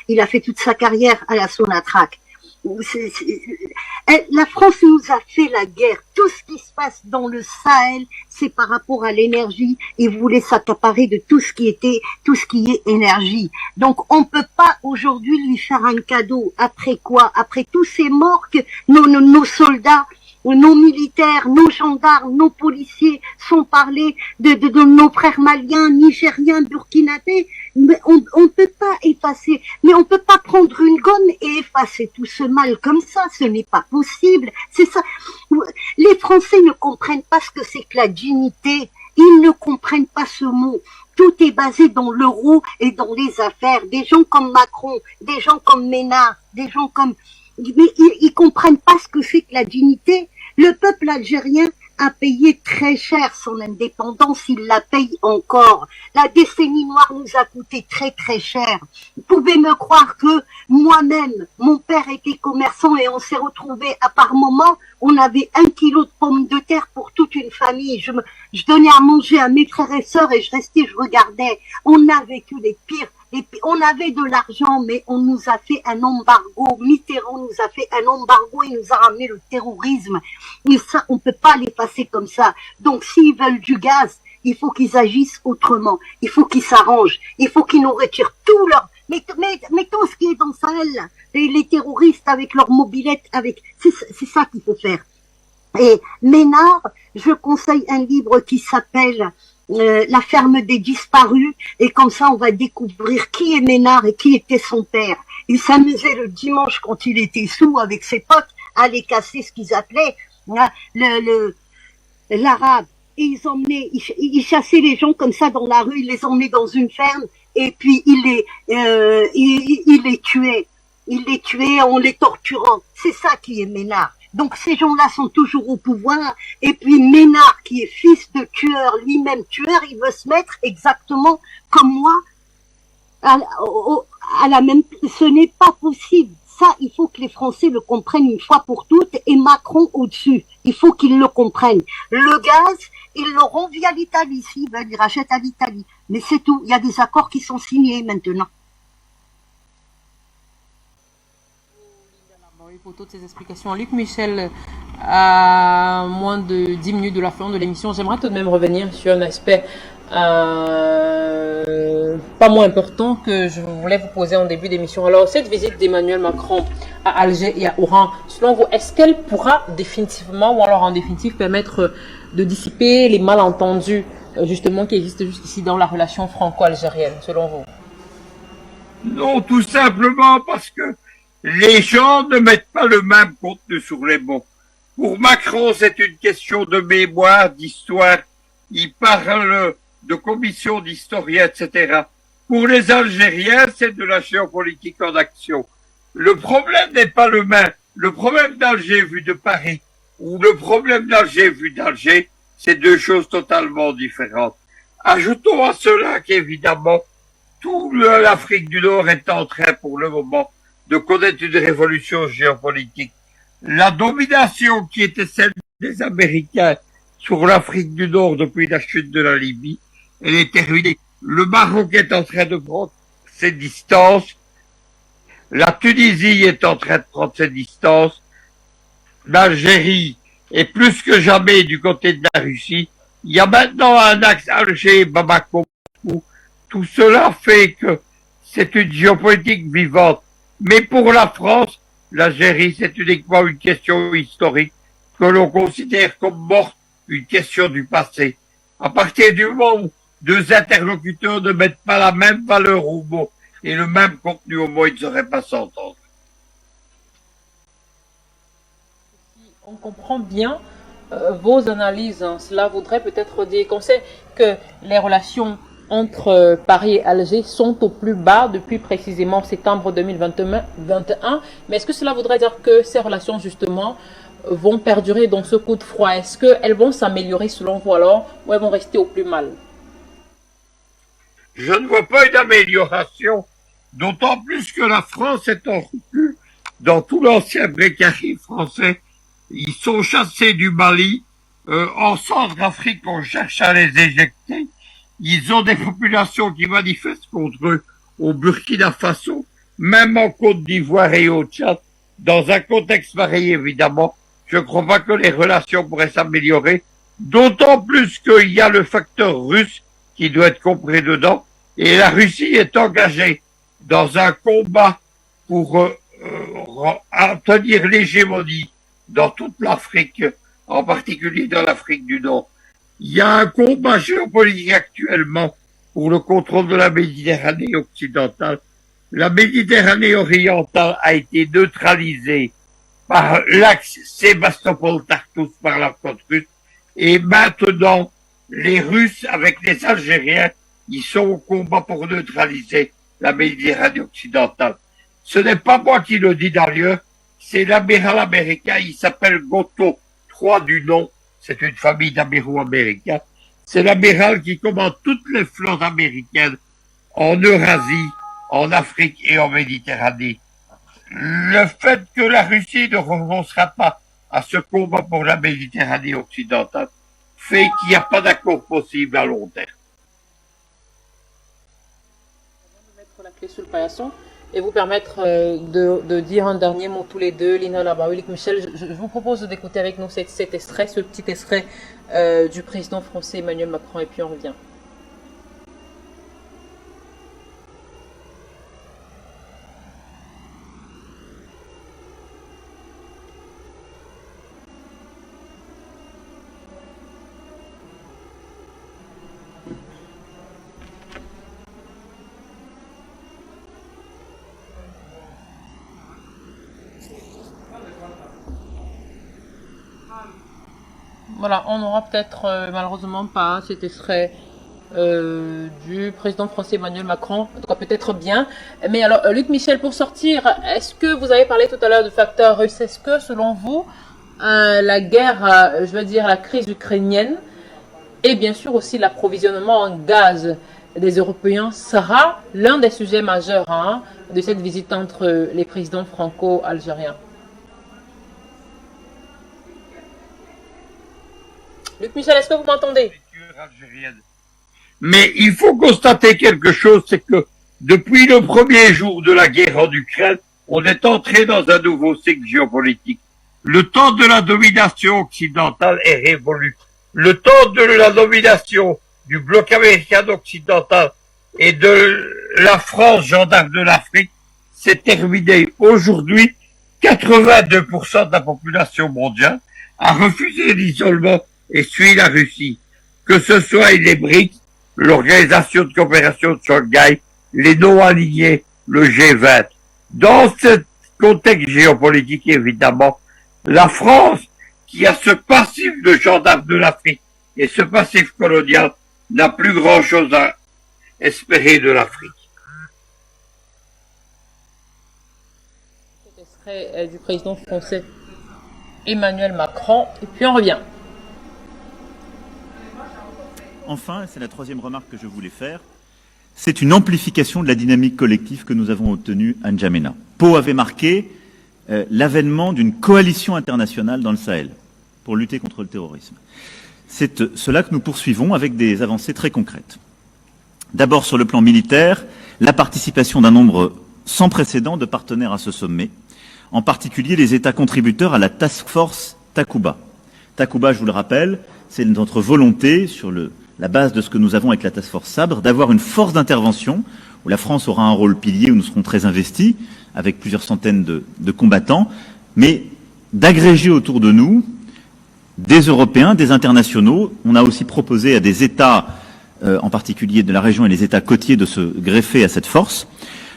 il a fait toute sa carrière à la Sonatrach. La France nous a fait la guerre. Tout ce qui se passe dans le Sahel, c'est par rapport à l'énergie. Ils voulaient s'accaparer de tout ce qui est énergie. Donc on peut pas aujourd'hui lui faire un cadeau. Après quoi? Après tous ces morts que nos soldats, nos militaires, nos gendarmes, nos policiers sont parlés de nos frères maliens, nigériens, burkinabés. Mais on peut pas effacer, mais on peut pas prendre une gomme et effacer tout ce mal comme ça. Ce n'est pas possible. C'est ça. Les Français ne comprennent pas ce que c'est que la dignité. Ils ne comprennent pas ce mot. Tout est basé dans l'euro et dans les affaires. Des gens comme Macron, des gens comme Ménard, des gens comme... Mais ils comprennent pas ce que c'est que la dignité. Le peuple algérien a payé très cher son indépendance, il la paye encore. La décennie noire nous a coûté très très cher. Vous pouvez me croire que moi-même, mon père était commerçant et on s'est retrouvés à par moment, on avait 1 kilo de pommes de terre pour toute une famille. Je donnais à manger à mes frères et sœurs et je restais, je regardais. On a vécu les pires. Et puis, on avait de l'argent, mais on nous a fait un embargo. Mitterrand nous a fait un embargo, il nous a ramené le terrorisme. Et ça, on peut pas les passer comme ça. Donc, s'ils veulent du gaz, il faut qu'ils agissent autrement. Il faut qu'ils s'arrangent. Il faut qu'ils nous retirent tout leur... Mais tout ce qui est dans Sahel, là, les terroristes avec leurs mobilettes, c'est ça qu'il faut faire. Et Ménard, je conseille un livre qui s'appelle La ferme des disparus, et comme ça on va découvrir qui est Ménard et qui était son père. Il s'amusait le dimanche quand il était sous avec ses potes à aller casser ce qu'ils appelaient l'arabe. Et ils chassaient les gens comme ça dans la rue, ils les emmenaient dans une ferme et puis il les tuait. Il les tuait en les torturant. C'est ça qui est Ménard. Donc ces gens-là sont toujours au pouvoir. Et puis Ménard, qui est fils de tueur, lui-même tueur, il veut se mettre exactement comme moi à la même... Ce n'est pas possible. Ça, il faut que les Français le comprennent une fois pour toutes, et Macron au-dessus. Il faut qu'ils le comprennent. Le gaz, ils l'auront via l'Italie. S'ils veulent, ils rachètent à l'Italie. Mais c'est tout. Il y a des accords qui sont signés maintenant. Il Pour toutes ces explications. Luc Michel, à moins de 10 minutes de la fin de l'émission, j'aimerais tout de même revenir sur un aspect pas moins important que je voulais vous poser en début d'émission. Alors, cette visite d'Emmanuel Macron à Alger et à Oran, selon vous, est-ce qu'elle pourra définitivement ou alors en définitive permettre de dissiper les malentendus justement qui existent jusqu'ici dans la relation franco-algérienne, selon vous? Non, tout simplement parce que les gens ne mettent pas le même contenu sur les mots. Pour Macron, c'est une question de mémoire, d'histoire. Il parle de commission d'historiens, etc. Pour les Algériens, c'est de la géopolitique en action. Le problème n'est pas le même. Le problème d'Alger vu de Paris ou le problème d'Alger vu d'Alger, c'est deux choses totalement différentes. Ajoutons à cela qu'évidemment, toute l'Afrique du Nord est en train pour le moment de connaître une révolution géopolitique. La domination qui était celle des Américains sur l'Afrique du Nord depuis la chute de la Libye, elle est terminée. Le Maroc est en train de prendre ses distances. La Tunisie est en train de prendre ses distances. L'Algérie est plus que jamais du côté de la Russie. Il y a maintenant un axe Alger-Bamako. Tout cela fait que c'est une géopolitique vivante. Mais pour la France, l'Algérie, c'est uniquement une question historique que l'on considère comme morte, une question du passé. À partir du moment où deux interlocuteurs ne mettent pas la même valeur au mot et le même contenu au mot, ils ne sauraient pas s'entendre. On comprend bien vos analyses. Cela voudrait peut-être dire qu'on sait que les relations entre Paris et Alger sont au plus bas depuis précisément septembre 2021. Mais est-ce que cela voudrait dire que ces relations, justement, vont perdurer dans ce coup de froid? Est-ce qu'elles vont s'améliorer selon vous alors ou elles vont rester au plus mal? Je ne vois pas une amélioration, d'autant plus que la France est en recul dans tout l'ancien Brécari français. Ils sont chassés du Mali. En Centrafrique, on cherche à les éjecter. Ils ont des populations qui manifestent contre eux au Burkina Faso, même en Côte d'Ivoire et au Tchad. Dans un contexte pareil, évidemment, je ne crois pas que les relations pourraient s'améliorer, d'autant plus qu'il y a le facteur russe qui doit être compris dedans, et la Russie est engagée dans un combat pour tenir l'hégémonie dans toute l'Afrique, en particulier dans l'Afrique du Nord. Il y a un combat géopolitique actuellement pour le contrôle de la Méditerranée occidentale. La Méditerranée orientale a été neutralisée par l'axe Sébastopol-Tartous par la côte russe. Et maintenant, les Russes avec les Algériens, ils sont au combat pour neutraliser la Méditerranée occidentale. Ce n'est pas moi qui le dis d'ailleurs, c'est l'amiral américain, il s'appelle Goto, 3 du nom. C'est une famille d'amiraux américains. C'est l'amiral qui commande toutes les flottes américaines en Eurasie, en Afrique et en Méditerranée. Le fait que la Russie ne renoncera pas à ce combat pour la Méditerranée occidentale fait qu'il n'y a pas d'accord possible à long terme. Mettre la clé sur le paillasson et vous permettre de dire un dernier mot tous les deux, Lina Labaoui, Luc Michel. Je vous propose d'écouter avec nous cet extrait, ce petit extrait du président français Emmanuel Macron, et puis on revient. Voilà, on n'aura peut-être malheureusement pas cet extrait du président français Emmanuel Macron, en tout cas peut-être bien. Mais alors, Luc Michel, pour sortir, est-ce que vous avez parlé tout à l'heure du facteur russe? Est-ce que selon vous, la guerre, je veux dire la crise ukrainienne, et bien sûr aussi l'approvisionnement en gaz des Européens sera l'un des sujets majeurs de cette visite entre les présidents franco-algériens? Luc Michel, est-ce que vous m'entendez? Mais il faut constater quelque chose, c'est que depuis le premier jour de la guerre en Ukraine, On est entré dans un nouveau cycle géopolitique. Le temps de la domination occidentale est révolu. Le temps de la domination du bloc américain occidental et de la France, gendarme de l'Afrique, c'est terminé. Aujourd'hui, 82% de la population mondiale a refusé l'isolement et suit la Russie. Que ce soit les BRICS, l'Organisation de coopération de Shanghai, les non-alignés, le G20. Dans ce contexte géopolitique, évidemment, la France, qui a ce passif de gendarme de l'Afrique et ce passif colonial, n'a plus grand-chose à espérer de l'Afrique. Cet extrait du président français Emmanuel Macron, et puis on revient. Enfin, c'est la troisième remarque que je voulais faire, c'est une amplification de la dynamique collective que nous avons obtenue à N'Djamena. Pau avait marqué l'avènement d'une coalition internationale dans le Sahel pour lutter contre le terrorisme. C'est cela que nous poursuivons avec des avancées très concrètes. D'abord, sur le plan militaire, la participation d'un nombre sans précédent de partenaires à ce sommet, en particulier les États contributeurs à la Task Force Takuba. Takuba, je vous le rappelle, c'est notre volonté, sur la base de ce que nous avons avec la Task Force Sabre, d'avoir une force d'intervention où la France aura un rôle pilier, où nous serons très investis, avec plusieurs centaines de combattants, mais d'agréger autour de nous des Européens, des internationaux. On a aussi proposé à des États, en particulier de la région et les États côtiers, de se greffer à cette force.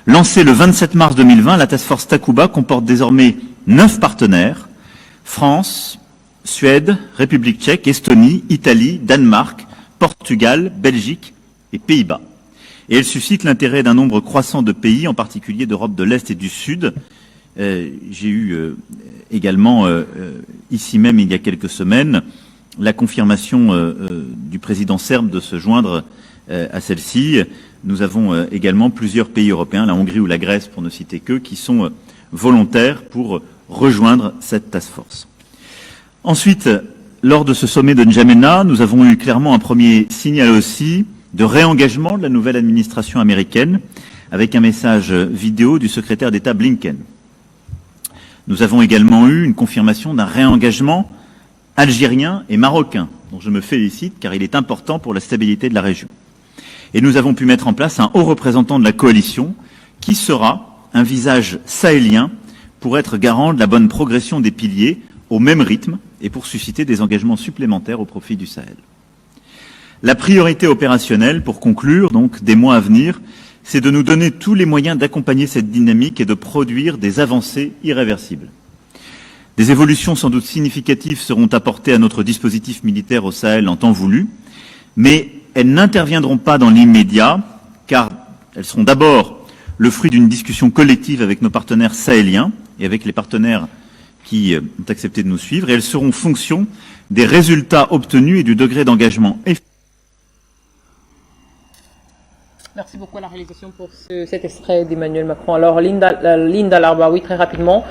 Lancée le 27 mars 2020, la Task Force Takuba comporte désormais 9 partenaires, France, Suède, République tchèque, Estonie, Italie, Danemark, Portugal, Belgique et Pays-Bas. Et elle suscite l'intérêt d'un nombre croissant de pays, en particulier d'Europe de l'Est et du Sud. J'ai eu également, ici même il y a quelques semaines, la confirmation du président serbe de se joindre à celle-ci. Nous avons également plusieurs pays européens, la Hongrie ou la Grèce pour ne citer qu'eux, qui sont volontaires pour rejoindre cette task force. Ensuite, lors de ce sommet de N'Djamena, nous avons eu clairement un premier signal aussi de réengagement de la nouvelle administration américaine avec un message vidéo du secrétaire d'État Blinken. Nous avons également eu une confirmation d'un réengagement algérien et marocain, dont je me félicite car il est important pour la stabilité de la région. Et nous avons pu mettre en place un haut représentant de la coalition qui sera un visage sahélien pour être garant de la bonne progression des piliers au même rythme et pour susciter des engagements supplémentaires au profit du Sahel. La priorité opérationnelle, pour conclure, donc, des mois à venir, c'est de nous donner tous les moyens d'accompagner cette dynamique et de produire des avancées irréversibles. Des évolutions sans doute significatives seront apportées à notre dispositif militaire au Sahel en temps voulu, mais elles n'interviendront pas dans l'immédiat, car elles seront d'abord le fruit d'une discussion collective avec nos partenaires sahéliens et avec les partenaires qui ont accepté de nous suivre, et elles seront fonction des résultats obtenus et du degré d'engagement effectif. Merci beaucoup à la réalisation pour cet extrait d'Emmanuel Macron. Alors, Linda Larbaoui, très rapidement,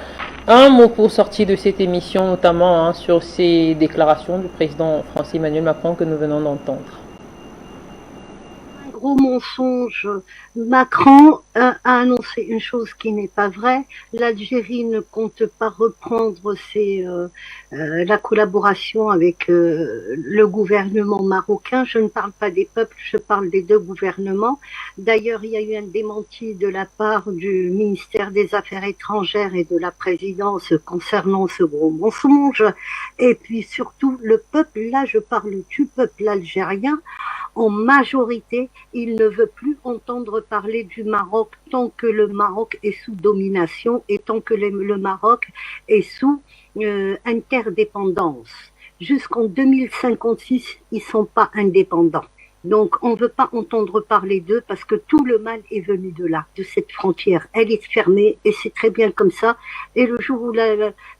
un mot pour sortir de cette émission, notamment sur ces déclarations du président français Emmanuel Macron que nous venons d'entendre. Gros mensonge. Macron a annoncé une chose qui n'est pas vraie. L'Algérie ne compte pas reprendre la collaboration avec le gouvernement marocain. Je ne parle pas des peuples, je parle des deux gouvernements. D'ailleurs, il y a eu un démenti de la part du ministère des Affaires étrangères et de la présidence concernant ce gros mensonge. Et puis surtout, le peuple, là je parle du peuple algérien, en majorité, il ne veut plus entendre parler du Maroc tant que le Maroc est sous domination et tant que le Maroc est sous interdépendance. Jusqu'en 2056, ils sont pas indépendants. Donc, on ne veut pas entendre parler d'eux parce que tout le mal est venu de là, de cette frontière. Elle est fermée et c'est très bien comme ça. Et le jour où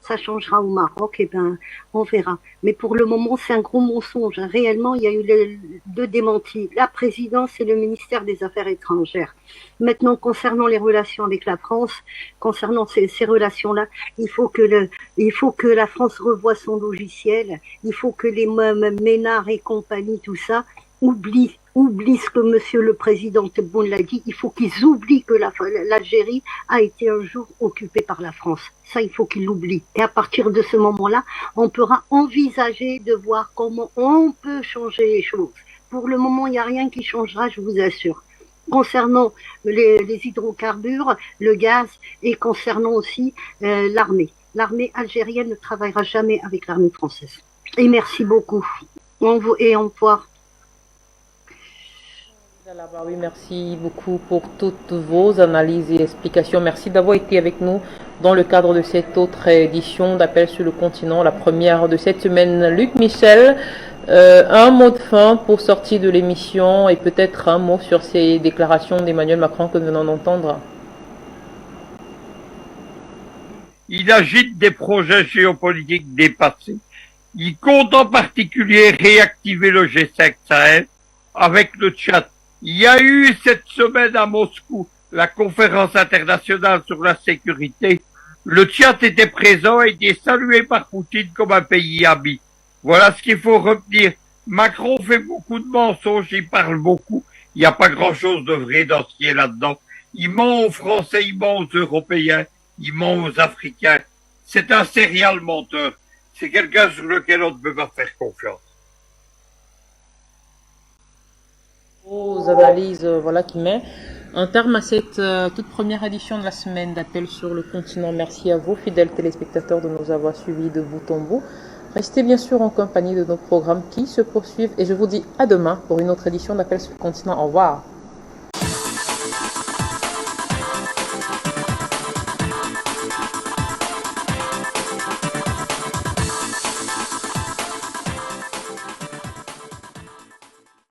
ça changera au Maroc, eh ben, on verra. Mais pour le moment, c'est un gros mensonge. Réellement, il y a eu deux démentis. La présidence et le ministère des Affaires étrangères. Maintenant, concernant les relations avec la France, concernant ces relations-là, il faut que la France revoie son logiciel. Il faut que les Ménard et compagnie, tout ça, oublie oublient ce que Monsieur le Président Tebboune l'a dit. Il faut qu'ils oublient que l'Algérie a été un jour occupée par la France. Ça, il faut qu'ils l'oublient. Et à partir de ce moment-là, on pourra envisager de voir comment on peut changer les choses. Pour le moment, il n'y a rien qui changera, je vous assure. Concernant les hydrocarbures, le gaz et concernant aussi l'armée. L'armée algérienne ne travaillera jamais avec l'armée française. Et merci beaucoup. Et au revoir. Oui, merci beaucoup pour toutes vos analyses et explications. Merci d'avoir été avec nous dans le cadre de cette autre édition d'Appel sur le continent, la première de cette semaine. Luc Michel, un mot de fin pour sortir de l'émission et peut-être un mot sur ces déclarations d'Emmanuel Macron que nous venons d'entendre. Il agite des projets géopolitiques dépassés. Il compte en particulier réactiver le G5 Sahel avec le Tchad. Il y a eu cette semaine à Moscou la conférence internationale sur la sécurité. Le Tchad était présent et était salué par Poutine comme un pays ami. Voilà ce qu'il faut retenir. Macron fait beaucoup de mensonges, il parle beaucoup. Il n'y a pas grand-chose de vrai dans ce qui est là-dedans. Il ment aux Français, il ment aux Européens, il ment aux Africains. C'est un serial menteur. C'est quelqu'un sur lequel on ne peut pas faire confiance. Aux analyses qui met un terme à cette toute première édition de la semaine d'Appel sur le continent. Merci à vous, fidèles téléspectateurs, de nous avoir suivis de bout en bout. Restez bien sûr en compagnie de nos programmes qui se poursuivent et je vous dis à demain pour une autre édition d'Appel sur le continent. Au revoir.